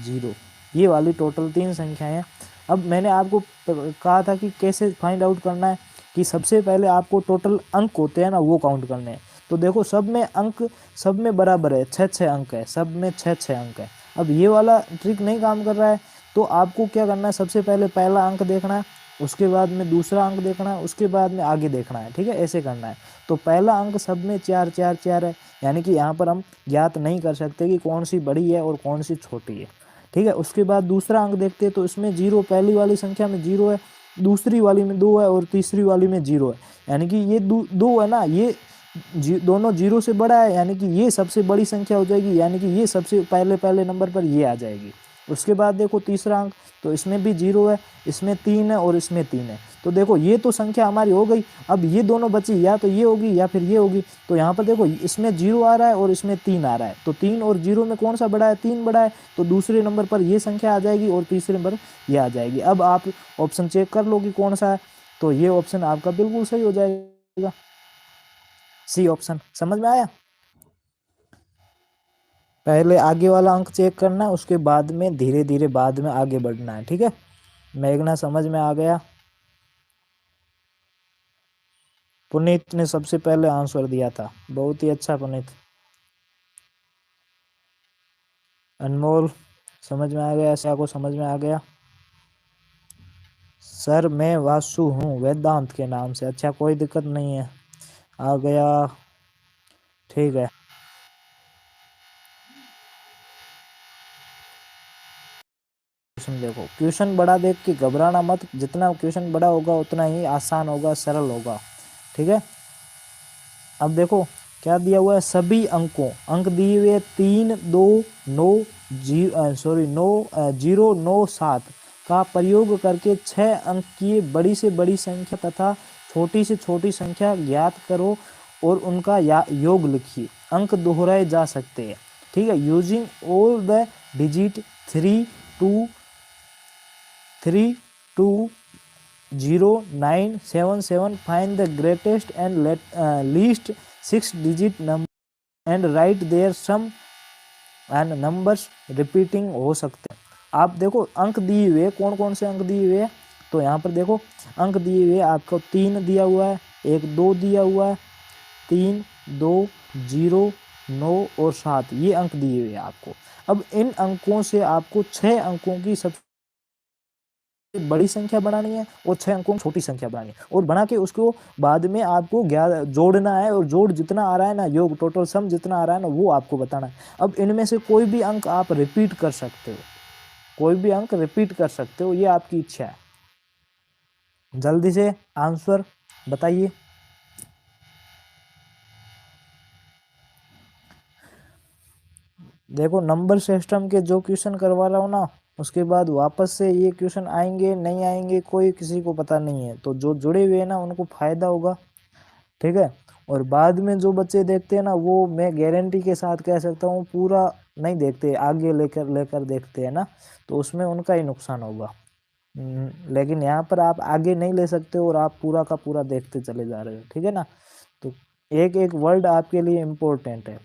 0, ये वाली टोटल 3 संख्याएं हैं। अब मैंने आपको कहा था कि कैसे फाइंड आउट करना है, कि सबसे पहले आपको टोटल अंक होते हैं ना वो काउंट करने हैं। तो देखो सब में अंक सब में बराबर है, 6 अंक है, सब में 6 अंक है। अब ये वाला ट्रिक नहीं काम कर रहा है तो आपको क्या करना है, सबसे पहले पहला अंक देखना है, उसके बाद में दूसरा अंक देखना है, उसके बाद में आगे देखना है, ठीक है, ऐसे करना है। तो पहला अंक सब में 4 4 4 है, यानी कि यहाँ पर हम ज्ञात नहीं कर सकते कि कौन सी बड़ी है और कौन सी छोटी है, ठीक है। उसके बाद दूसरा अंक देखते हैं तो इसमें 0, पहली वाली संख्या में 0 है, दूसरी वाली में 2 है और तीसरी वाली में 0 है, यानी कि ये 2 है ना, ये दोनों 0 से बड़ा है, यानी कि ये सबसे बड़ी संख्या हो जाएगी, यानी कि ये सबसे पहले नंबर पर ये आ जाएगी। उसके बाद देखो तीसरा अंक, तो इसमें भी 0 है, इसमें 3 है और इसमें 3 है। तो देखो ये तो संख्या हमारी हो गई। अब ये दोनों बची, या तो ये होगी या फिर ये होगी। तो यहाँ पर देखो इसमें 0 आ रहा है और इसमें 3 आ रहा है, तो 3 और 0 में कौन सा बड़ा है, 3 बड़ा है। तो दूसरे नंबर पर ये संख्या आ जाएगी और तीसरे नंबर ये आ जाएगी। अब आप ऑप्शन चेक कर लो कि कौन सा है, तो ये ऑप्शन आपका बिल्कुल सही हो जाएगा, सी ऑप्शन। समझ में आया? पहले आगे वाला अंक चेक करना है, उसके बाद में धीरे धीरे बाद में आगे बढ़ना है, ठीक है। मेघना समझ में आ गया? पुनीत ने सबसे पहले आंसर दिया था, बहुत ही अच्छा पुनीत। अनमोल समझ में आ गया? ऐसा को समझ में आ गया? सर मैं वासु हूँ वेदांत के नाम से। अच्छा कोई दिक्कत नहीं है, आ गया, ठीक है। क्वेश्चन देखो, क्वेश्चन बड़ा देख के घबराना मत, जितना क्वेश्चन बड़ा होगा उतना ही आसान होगा, सरल होगा, ठीक है। अब देखो क्या दिया हुआ है, सभी अंकों अंक दिए हुए 3 2 9 0 9 7 का प्रयोग करके 6 अंक की बड़ी से बड़ी संख्या तथा छोटी से छोटी संख्या ज्ञात करो और उनका योग लिखिए। अंक दोहराए जा सकते हैं, ठीक है, using all the digit 3 2 3 2 0 9 7 7, find the greatest and least 6-digit number and write their sum and numbers repeating हो सकते हैं। आप देखो अंक दिए हुए कौन कौन से अंक दिए हुए हैं, तो यहाँ पर देखो अंक दिए हुए आपको 3 दिया हुआ है, 1 2 दिया हुआ है, 3 2 0 9 और 7 ये अंक दिए हुए हैं आपको। अब इन अंकों से आपको 6 अंकों की सबसे बड़ी संख्या बनानी है और 6 अंकों की छोटी संख्या बनानी है, और बना के उसको बाद में आपको जोड़ना है, और जोड़ जितना आ रहा है ना, योग टोटल सम जितना आ रहा है ना, वो आपको बताना है। अब इनमें से कोई भी अंक आप रिपीट कर सकते हो, कोई भी अंक रिपीट कर सकते हो, ये आपकी इच्छा है। जल्दी से आंसर बताइए। देखो नंबर सिस्टम के जो क्वेश्चन करवा रहा हूँ ना, उसके बाद वापस से ये क्वेश्चन आएंगे नहीं आएंगे कोई किसी को पता नहीं है, तो जो जुड़े हुए हैं ना उनको फायदा होगा, ठीक है। और बाद में जो बच्चे देखते हैं ना, वो मैं गारंटी के साथ कह सकता हूँ पूरा नहीं देखते, आगे लेकर लेकर देखते हैं ना, तो उसमें उनका ही नुकसान होगा। लेकिन यहाँ पर आप आगे नहीं ले सकते और आप पूरा का पूरा देखते चले जा रहे हो, ठीक है ना। तो एक एक वर्ड आपके लिए इम्पोर्टेंट है।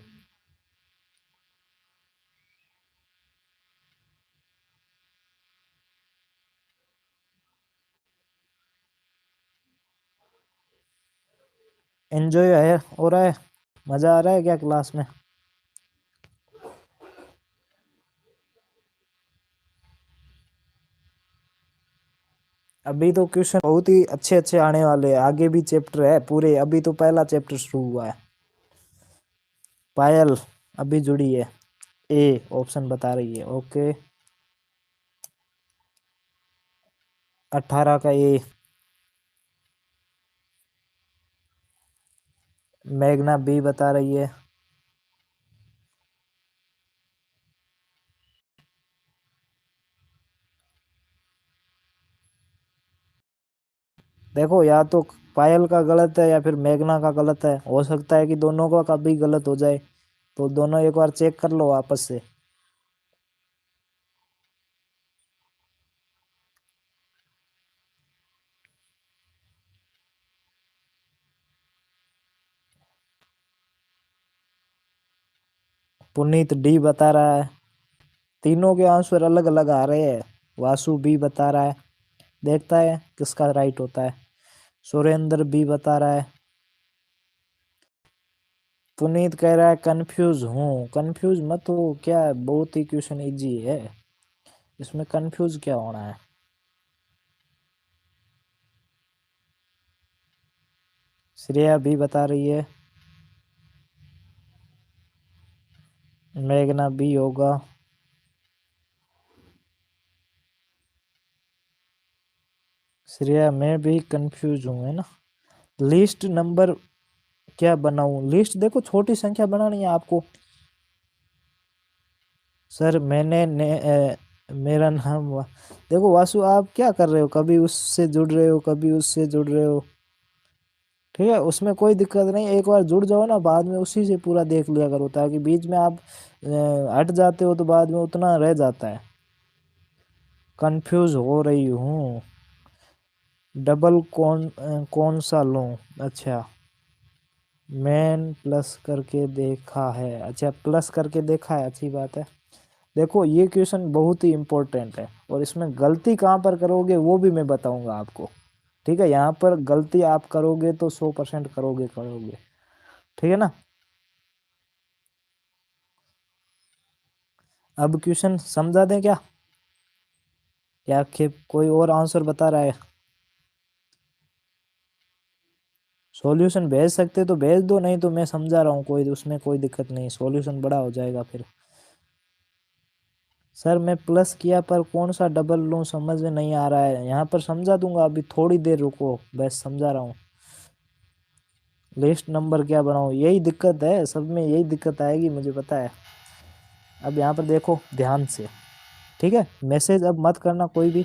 एंजॉय है हो रहा है, मजा आ रहा है क्या क्लास में? अभी तो क्वेश्चन बहुत ही अच्छे अच्छे आने वाले हैं, आगे भी चैप्टर है पूरे, अभी तो पहला चैप्टर शुरू हुआ है। पायल अभी जुड़ी है, ए ऑप्शन बता रही है, ओके। 18 का ए। मेघना बी बता रही है। देखो या तो पायल का गलत है या फिर मेघना का गलत है, हो सकता है कि दोनों का कभी गलत हो जाए, तो दोनों एक बार चेक कर लो आपस से। पुनीत डी बता रहा है। तीनों के आंसर अलग अलग आ रहे हैं। वासु बी बता रहा है। देखता है किसका राइट होता है। सुरेंद्र बी बता रहा है। पुनीत कह रहा है कंफ्यूज हूँ। कंफ्यूज मत हो, क्या है, बहुत ही क्वेश्चन इजी है, इसमें कंफ्यूज क्या होना है। श्रेया भी बता रही है। मेघना भी होगा। श्रेया मैं भी कंफ्यूज हूँ, है ना। लिस्ट नंबर क्या बनाऊं? लिस्ट देखो छोटी संख्या बनानी है आपको। सर मेरा नाम देखो वासु, आप क्या कर रहे हो, कभी उससे जुड़ रहे हो कभी उससे जुड़ रहे हो। ठीक है, उसमें कोई दिक्कत नहीं, एक बार जुड़ जाओ ना, बाद में उसी से पूरा देख लिया करो, ताकि बीच में आप हट जाते हो तो बाद में उतना रह जाता है। कंफ्यूज हो रही हूँ। डबल कौन सा लूँ? अच्छा, मैन प्लस करके देखा है। अच्छा, प्लस करके देखा है, अच्छी बात है। देखो ये क्वेश्चन बहुत ही इम्पोर्टेंट है, और इसमें गलती कहाँ पर करोगे वो भी मैं बताऊंगा आपको। ठीक है, यहाँ पर गलती आप करोगे तो 100% करोगे करोगे। ठीक है ना। अब क्वेश्चन समझा दें क्या, या कि कोई और आंसर बता रहा है? सॉल्यूशन भेज सकते तो भेज दो, नहीं तो मैं समझा रहा हूँ, कोई उसमें कोई दिक्कत नहीं, सॉल्यूशन बड़ा हो जाएगा फिर। सर मैं प्लस किया पर कौन सा डबल लूँ समझ में नहीं आ रहा है। यहाँ पर समझा दूंगा, अभी थोड़ी देर रुको, बस समझा रहा हूँ। लिस्ट नंबर क्या बनाऊँ, यही दिक्कत है, सब में यही दिक्कत आएगी, मुझे पता है। अब यहाँ पर देखो ध्यान से, ठीक है, मैसेज अब मत करना कोई भी।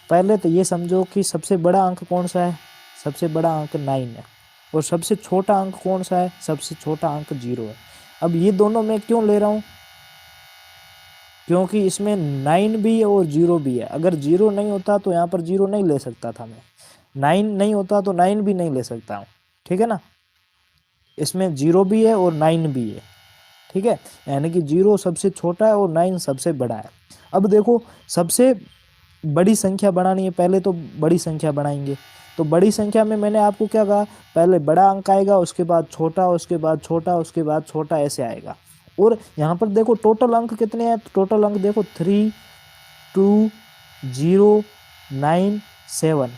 पहले तो ये समझो कि सबसे बड़ा अंक कौन सा है। सबसे बड़ा अंक 9 है, और सबसे छोटा अंक कौन सा है? सबसे छोटा अंक 0 है। अब ये दोनों मैं क्यों ले रहा हूँ? क्योंकि इसमें 9 भी है और 0 भी है। अगर 0 नहीं होता तो यहाँ पर 0 नहीं ले सकता था मैं, 9 नहीं होता तो 9 भी नहीं ले सकता हूँ। ठीक है ना, इसमें 0 भी है और 9 भी है। ठीक है, यानी कि 0 सबसे छोटा है और 9 सबसे बड़ा है। अब देखो, सबसे बड़ी संख्या बनानी है, पहले तो बड़ी संख्या बनाएंगे। तो बड़ी संख्या में मैंने आपको क्या कहा, पहले बड़ा अंक आएगा, उसके बाद छोटा, उसके बाद छोटा, उसके बाद छोटा, ऐसे आएगा। और यहाँ पर देखो टोटल अंक कितने हैं, टोटल अंक देखो 3 2 0 9 7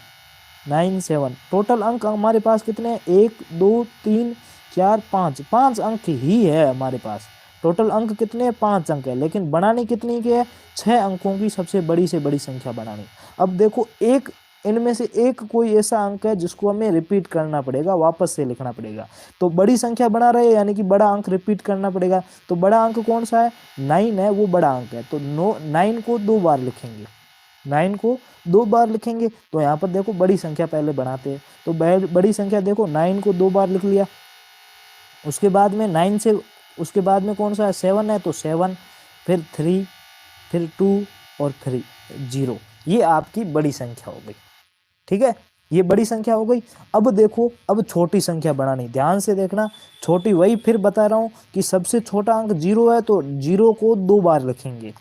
9 7। टोटल अंक हमारे पास कितने हैं? 1 2 3 4 5, 5 अंक ही है हमारे पास। टोटल अंक कितने हैं? 5 अंक है, लेकिन बनानी कितनी की है? 6 अंकों की सबसे बड़ी से बड़ी संख्या बनानी। अब देखो, एक इनमें से एक कोई ऐसा अंक है जिसको हमें रिपीट करना पड़ेगा, वापस से लिखना पड़ेगा। तो बड़ी संख्या बना रहे, यानी कि बड़ा अंक रिपीट करना पड़ेगा। तो बड़ा अंक कौन सा है? 9 है, वो बड़ा अंक है। तो 9 को 2 बार लिखेंगे, 9 को 2 बार लिखेंगे। तो यहाँ पर देखो बड़ी संख्या पहले बनाते हैं। तो बड़ी संख्या देखो 9 को 2 बार लिख लिया। उसके बाद में 9 से उसके बाद में कौन सा है? 7 है, तो 7, फिर 3, फिर 2 और फिर 0। ये आपकी बड़ी संख्या हो गई। ठीक है, ये बड़ी संख्या हो गई। अब देखो, अब छोटी संख्या बनानी, ध्यान से देखना। छोटी, वही फिर बता रहा हूँ कि सबसे छोटा अंक 0 है, तो 0 को 2 बार लिखेंगे,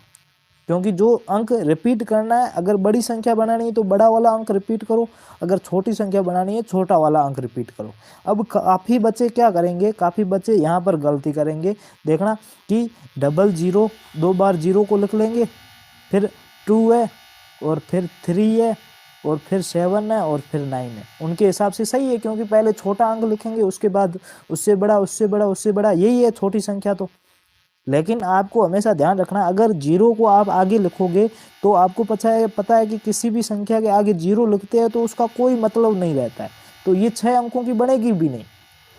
क्योंकि जो अंक रिपीट करना है, अगर बड़ी संख्या बनानी है तो बड़ा वाला अंक रिपीट करो, अगर छोटी संख्या बनानी है छोटा वाला अंक रिपीट करो। अब काफ़ी बच्चे क्या करेंगे, काफ़ी बच्चे यहाँ पर गलती करेंगे। देखना कि डबल 0 2 बार 0 को लिख लेंगे, फिर 2 है, और फिर 3 है, और फिर 7 है, और फिर 9 है। उनके हिसाब से सही है, क्योंकि पहले छोटा अंक लिखेंगे, उसके बाद उससे बड़ा, उससे बड़ा, उससे बड़ा, यही है छोटी संख्या तो। लेकिन आपको हमेशा ध्यान रखना, अगर 0 को आप आगे लिखोगे तो आपको पता है कि किसी भी संख्या के आगे 0 लिखते हैं तो उसका कोई मतलब नहीं रहता है। तो ये 6 अंकों की बनेगी भी नहीं,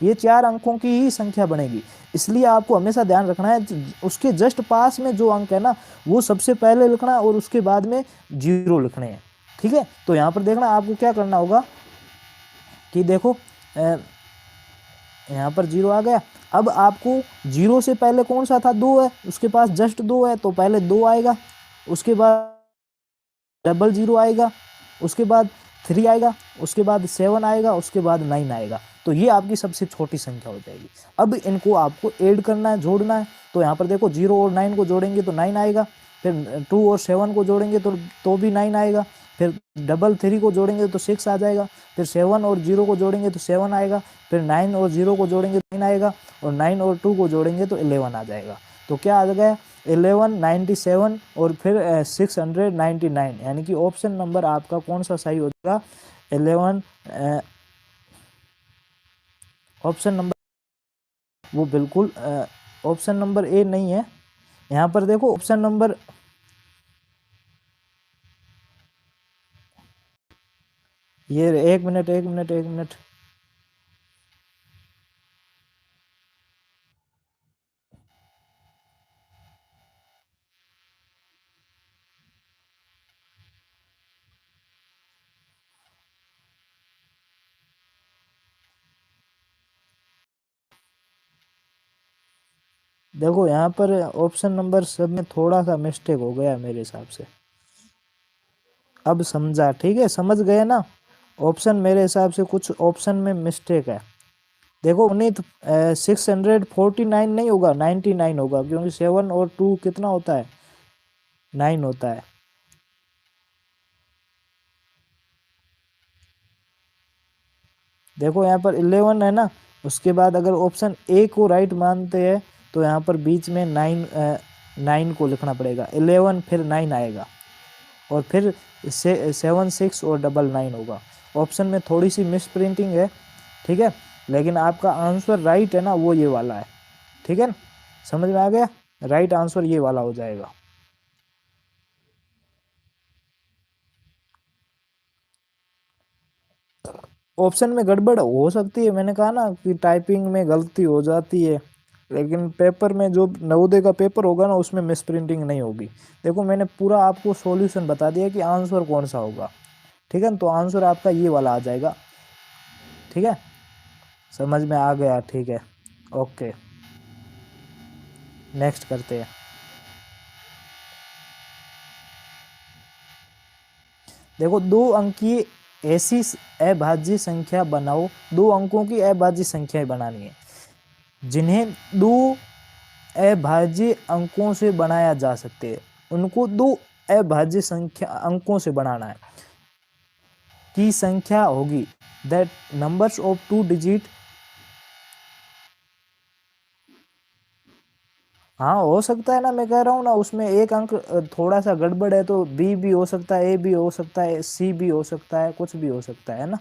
ये 4 अंकों की ही संख्या बनेगी। इसलिए आपको हमेशा ध्यान रखना है, उसके जस्ट पास में जो अंक है ना, वो सबसे पहले लिखना है, और उसके बाद में 0 लिखने हैं। ठीक है, तो यहाँ पर देखना आपको क्या करना होगा कि देखो, यहाँ पर 0 आ गया। अब आपको 0 से पहले कौन सा था? 2 है, उसके पास जस्ट 2 है, तो पहले 2 आएगा, उसके बाद डबल 0 आएगा, उसके बाद 3 आएगा, उसके बाद 7 आएगा, उसके बाद 9 आएगा। तो ये आपकी सबसे छोटी संख्या हो जाएगी। अब इनको आपको ऐड करना है, जोड़ना है। तो यहाँ पर देखो 0 और 9 को जोड़ेंगे तो 9 आएगा, फिर 2 और 7 को जोड़ेंगे तो भी 9 आएगा, फिर 3 को जोड़ेंगे तो 6 आ जाएगा, फिर 7 और 0 को जोड़ेंगे तो 7 आएगा, फिर 9 और 0 को जोड़ेंगे तो 9 आएगा, और 9 और 2 को जोड़ेंगे तो 11 आ जाएगा। तो क्या आ गया 1197 और फिर 699, यानी कि ऑप्शन नंबर आपका कौन सा सही हो जाएगा 11। ऑप्शन नंबर वो बिल्कुल ऑप्शन नंबर ए नहीं है। यहाँ पर देखो ऑप्शन नंबर, ये एक मिनट एक मिनट एक मिनट, देखो यहाँ पर ऑप्शन नंबर सब में थोड़ा सा मिस्टेक हो गया मेरे हिसाब से। अब समझा, ठीक है, समझ गए ना। ऑप्शन मेरे हिसाब से कुछ ऑप्शन में मिस्टेक है। देखो पुनीत 649 नहीं होगा, 99 होगा, क्योंकि 7 और 2 कितना होता है 9 होता है। देखो यहाँ पर 11 है ना, उसके बाद अगर ऑप्शन ए को राइट मानते हैं तो यहाँ पर बीच में 9 को लिखना पड़ेगा, 11 फिर 9 आएगा, और फिर 7 6 और 99 होगा। ऑप्शन में थोड़ी सी मिस प्रिंटिंग है, ठीक है, लेकिन आपका आंसर राइट है ना, वो ये वाला है, ठीक है ना, समझ में आ गया। राइट आंसर ये वाला हो जाएगा। ऑप्शन में गड़बड़ हो सकती है, मैंने कहा ना कि टाइपिंग में गलती हो जाती है, लेकिन पेपर में जो नवोदय का पेपर होगा ना उसमें मिस प्रिंटिंग नहीं होगी। देखो मैंने पूरा आपको सॉल्यूशन बता दिया कि आंसर कौन सा होगा, ठीक है, तो आंसर आपका ये वाला आ जाएगा, ठीक है, समझ में आ गया, ठीक है, ओके, नेक्स्ट करते हैं। देखो दो अंकीय ऐसी अभाज्य संख्या बनाओ, 2 अंकों की अभाज्य संख्याएं बनानी है जिन्हें 2 अभाज्य अंकों से बनाया जा सकते हैं, उनको 2 अभाज्य संख्या अंकों से बनाना है की संख्या होगी दैट नंबर्स ऑफ 2 डिजिट। हाँ हो सकता है ना, मैं कह रहा हूँ ना, उसमें एक अंक थोड़ा सा गड़बड़ है तो बी भी हो सकता है, ए भी हो सकता है, सी भी हो सकता है, कुछ भी हो सकता है ना।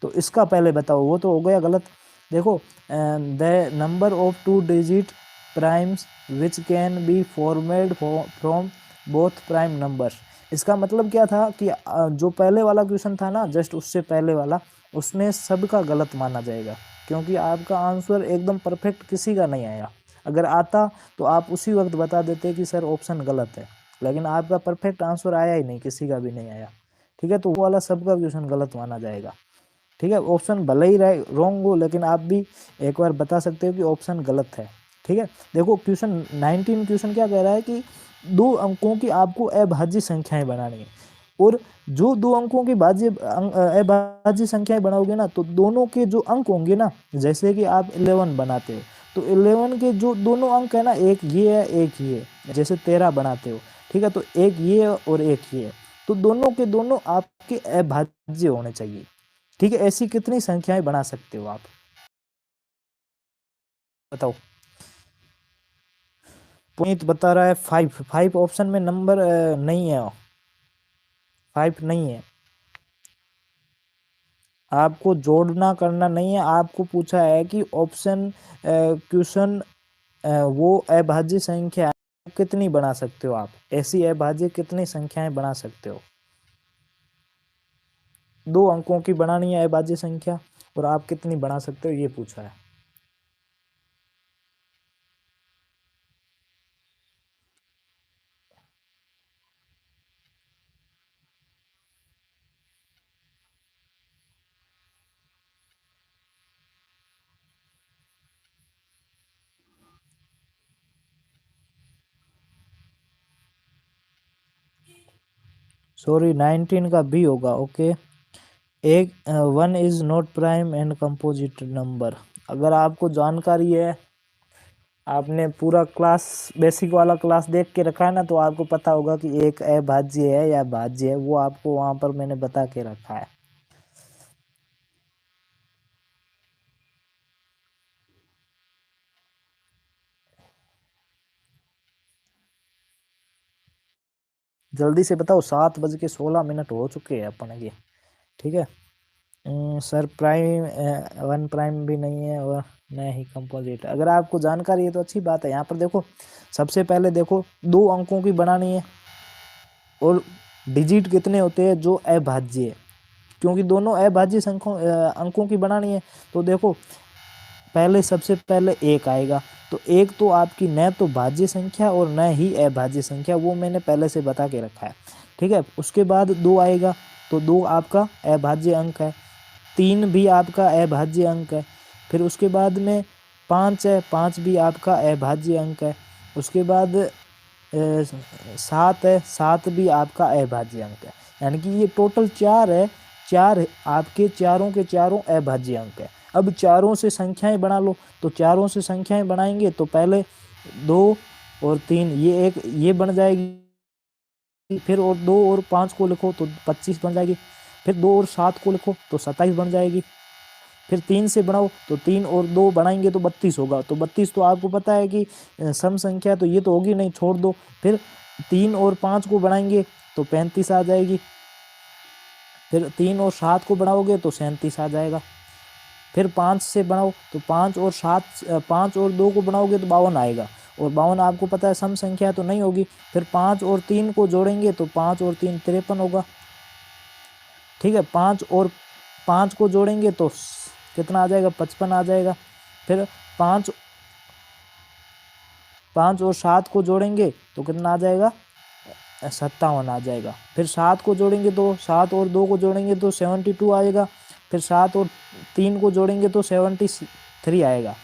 तो इसका पहले बताओ, वो तो हो गया गलत। देखो the number of 2 digit primes which can be formed from both prime numbers. इसका मतलब क्या था कि जो पहले वाला क्वेश्चन था ना, जस्ट उससे पहले वाला, उसमें सबका गलत माना जाएगा, क्योंकि आपका आंसर एकदम परफेक्ट किसी का नहीं आया। अगर आता तो आप उसी वक्त बता देते कि सर ऑप्शन गलत है, लेकिन आपका परफेक्ट आंसर आया ही नहीं, किसी का भी नहीं आया, ठीक है, तो वो वाला सबका क्वेश्चन गलत माना जाएगा, ठीक है। ऑप्शन भले ही रॉन्ग हो, लेकिन आप भी एक बार बता सकते हो कि ऑप्शन गलत है, ठीक है। देखो क्वेश्चन 19 क्वेश्चन क्या कह रहा है कि 2 अंकों की आपको अभाज्य संख्याएं बनानी है, और जो 2 अंकों की अभाज्य संख्याएं बनाओगे ना, तो दोनों के जो अंक होंगे ना, जैसे कि आप 11 बनाते हो तो 11 के जो दोनों अंक है ना, एक ये है एक ये है, जैसे 13 बनाते हो, ठीक है, तो एक ये है और एक ये है, तो दोनों के दोनों आपके अभाज्य होने चाहिए, ठीक है। ऐसी कितनी संख्याएं बना सकते हो आप, बताओ। पुनीत बता रहा है 5, 5 ऑप्शन में नंबर नहीं है, 5 नहीं है। आपको जोड़ना करना नहीं है, आपको पूछा है कि ऑप्शन क्वेश्चन वो अभाज्य संख्या कितनी बना सकते हो आप, ऐसी अभाज्य कितनी संख्याएं बना सकते हो। 2 अंकों की बनानी है अभाज्य संख्या, और आप कितनी बना सकते हो ये पूछा है। सॉरी 19 का बी होगा, ओके। एक 1 is not prime and composite number. अगर आपको जानकारी है, आपने पूरा क्लास बेसिक वाला क्लास देख के रखा है ना, तो आपको पता होगा कि एक अभाज्य है या भाज्य है, वो आपको वहां पर मैंने बता के रखा है। जल्दी से बताओ, 7:16 हो चुके हैं अपन के। ठीक है। सर प्राइम 1 प्राइम भी नहीं है और न ही कंपोजिट। अगर आपको जानकारी है तो अच्छी बात है। यहाँ पर देखो, सबसे पहले देखो 2 अंकों की बनानी है और डिजिट कितने होते हैं जो अभाज्य है, क्योंकि दोनों अभाज्य अंकों की बनानी है। तो देखो, पहले सबसे पहले 1 आएगा, तो 1 तो आपकी न तो भाज्य संख्या और न ही अभाज्य संख्या, वो मैंने पहले से बता के रखा है। ठीक है। उसके बाद 2 आएगा, तो 2 आपका अभाज्य अंक है। 3 भी आपका अभाज्य अंक है। फिर उसके बाद में 5 है, 5 भी आपका अभाज्य अंक है। उसके बाद 7 है, 7 भी आपका अभाज्य अंक है। यानी कि ये टोटल 4 है, 4 आपके चारों के चारों अभाज्य अंक है। अब चारों से संख्याएं बना लो, तो चारों से संख्याएं बनाएंगे तो पहले 2 और 3 ये बन जाएगी। फिर और 2 और 5 को लिखो तो 25 बन जाएगी। फिर 2 और 7 को लिखो तो 27 बन जाएगी। फिर 3 से बनाओ तो 3 और 2 बनाएंगे तो 32 होगा। तो 32 तो आपको पता है कि सम संख्या, तो ये तो होगी नहीं, छोड़ दो। फिर 3 और 5 को बनाएंगे तो 35 आ जाएगी। फिर 3 और 7 को बनाओगे तो 37 आ जाएगा। फिर 5 से बनाओ तो 5 और 2 को बनाओगे तो 52 आएगा। और 52 आपको पता है सम संख्या तो नहीं होगी। फिर 5 और 3 को जोड़ेंगे तो 5 और 3 53 होगा। ठीक है। 5 को जोड़ेंगे तो कितना आ जाएगा, 55 आ जाएगा। फिर 5 और 7 को जोड़ेंगे तो कितना आ जाएगा, 57 आ जाएगा। फिर 7 को जोड़ेंगे तो 7 और 2 को जोड़ेंगे तो 72 आएगा। फिर 7 और 3 को जोड़ेंगे तो 73 आएगा।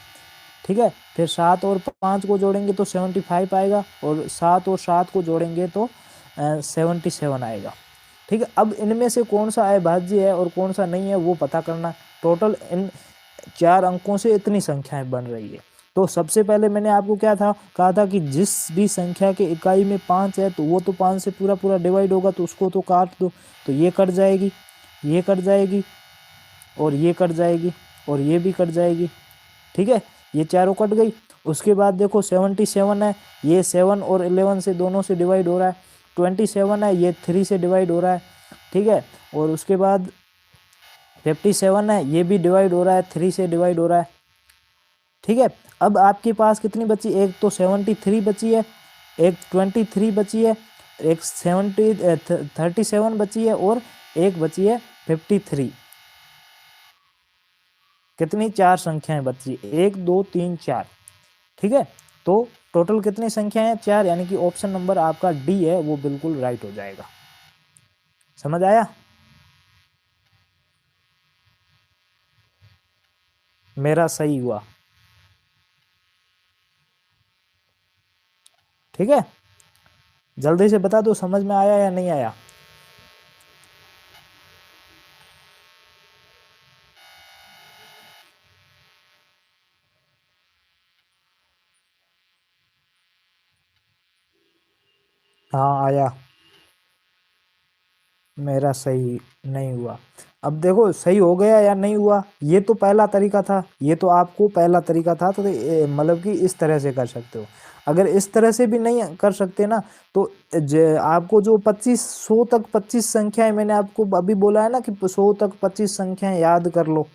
ठीक है। फिर 7 और 5 को जोड़ेंगे तो 75 आएगा। और 7 और 7 को जोड़ेंगे तो 77 आएगा। ठीक है। अब इनमें से कौन सा अभाज्य है और कौन सा नहीं है वो पता करना। टोटल इन 4 अंकों से इतनी संख्याएं बन रही है। तो सबसे पहले मैंने आपको क्या कहा था कि जिस भी संख्या के इकाई में 5 है तो वो तो 5 से पूरा पूरा डिवाइड होगा, तो उसको तो काट दो। तो ये कट जाएगी, ये कट जाएगी, और ये कट जाएगी, और ये भी कट जाएगी। ठीक है। ये चारों कट गई। उसके बाद देखो 77 है, ये 7 और 11 से दोनों से डिवाइड हो रहा है। 27 है, ये 3 से डिवाइड हो रहा है। ठीक है। और उसके बाद 57 है, ये भी डिवाइड हो रहा है, 3 से डिवाइड हो रहा है। ठीक है। अब आपके पास कितनी बची, एक तो 73 बची है, एक 23 बची है, एक 37 बची है, और एक बची है 53। कितनी, 4 संख्याएं बची, 1 2 3 4। ठीक है। तो टोटल कितनी संख्याएं हैं, 4। यानी कि ऑप्शन नंबर आपका डी है वो बिल्कुल राइट हो जाएगा। समझ आया? मेरा सही हुआ। ठीक है। जल्दी से बता दो समझ में आया या नहीं आया। हाँ आया। मेरा सही नहीं हुआ। अब देखो सही हो गया या नहीं हुआ। ये तो पहला तरीका था, ये तो आपको पहला तरीका था, तो मतलब कि इस तरह से कर सकते हो। अगर इस तरह से भी नहीं कर सकते ना, तो आपको जो 100 तक 25 संख्याएं मैंने आपको अभी बोला है ना कि 100 तक 25 संख्याएं याद कर लो।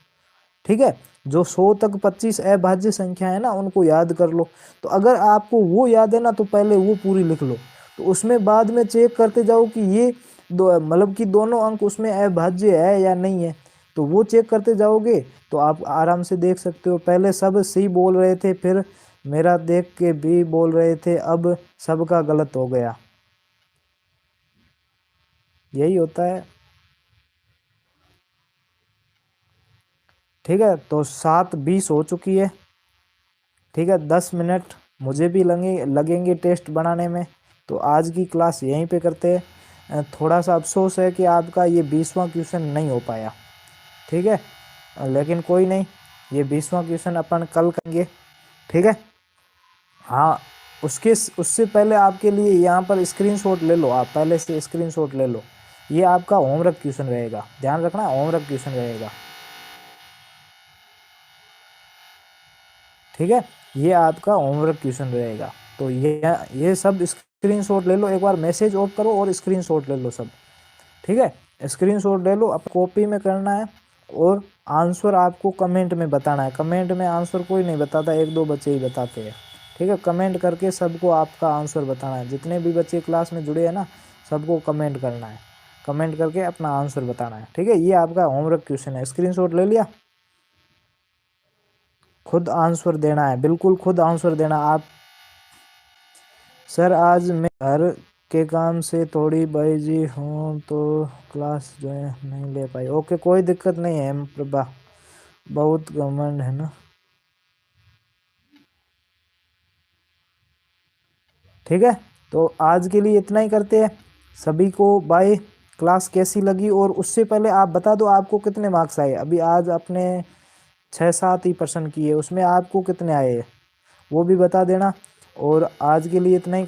ठीक है। जो 100 तक 25 अभाज्य संख्या है ना, उनको याद कर लो। तो अगर आपको वो याद है ना, तो पहले वो पूरी लिख लो। तो उसमें बाद में चेक करते जाओ कि ये दो, मतलब कि दोनों अंक उसमें अभाज्य है या नहीं है। तो वो चेक करते जाओगे तो आप आराम से देख सकते हो। पहले सब सी बोल रहे थे, फिर मेरा देख के बी बोल रहे थे, अब सबका गलत हो गया। यही होता है। ठीक है। तो 7:20 हो चुकी है। ठीक है। 10 मिनट मुझे भी लगेंगे टेस्ट बनाने में। तो आज की क्लास यहीं पे करते हैं। थोड़ा सा अफसोस है कि आपका ये 20वां क्वेश्चन नहीं हो पाया। ठीक है, लेकिन कोई नहीं, ये 20वां क्वेश्चन अपन कल करेंगे। ठीक है, हाँ, उससे पहले आपके लिए यहाँ पर स्क्रीनशॉट ले लो, आप पहले से स्क्रीनशॉट ले लो। ये आपका होमवर्क क्वेश्चन रहेगा, ध्यान रखना, होमवर्क क्वेश्चन रहेगा। ठीक है, ये आपका होमवर्क क्वेश्चन रहेगा। तो ये सब स्क्रीनशॉट ले लो, एक बार मैसेज ऑफ करो और स्क्रीनशॉट ले लो सब। ठीक है, स्क्रीनशॉट ले लो, अब कॉपी में करना है और आंसर आपको कमेंट में बताना है। कमेंट में आंसर कोई नहीं बताता, एक दो बच्चे ही बताते हैं। ठीक है, कमेंट करके सबको आपका आंसर बताना है। जितने भी बच्चे क्लास में जुड़े हैं ना, सबको कमेंट करना है, कमेंट करके अपना आंसर बताना है। ठीक है, ये आपका होमवर्क क्वेश्चन है, स्क्रीनशॉट ले लिया। खुद आंसर देना है, बिल्कुल खुद आंसर देना। आप सर आज मैं घर के काम से थोड़ी बिजी हूँ तो क्लास जो है नहीं ले पाई। ओके, कोई दिक्कत नहीं है प्रभा, बहुत घमंड है ना। ठीक है, तो आज के लिए इतना ही करते हैं। सभी को बाय। क्लास कैसी लगी, और उससे पहले आप बता दो आपको कितने मार्क्स आए। अभी आज अपने 6-7 ही % किए, उसमें आपको कितने आए वो भी बता देना। और आज के लिए इतना ही।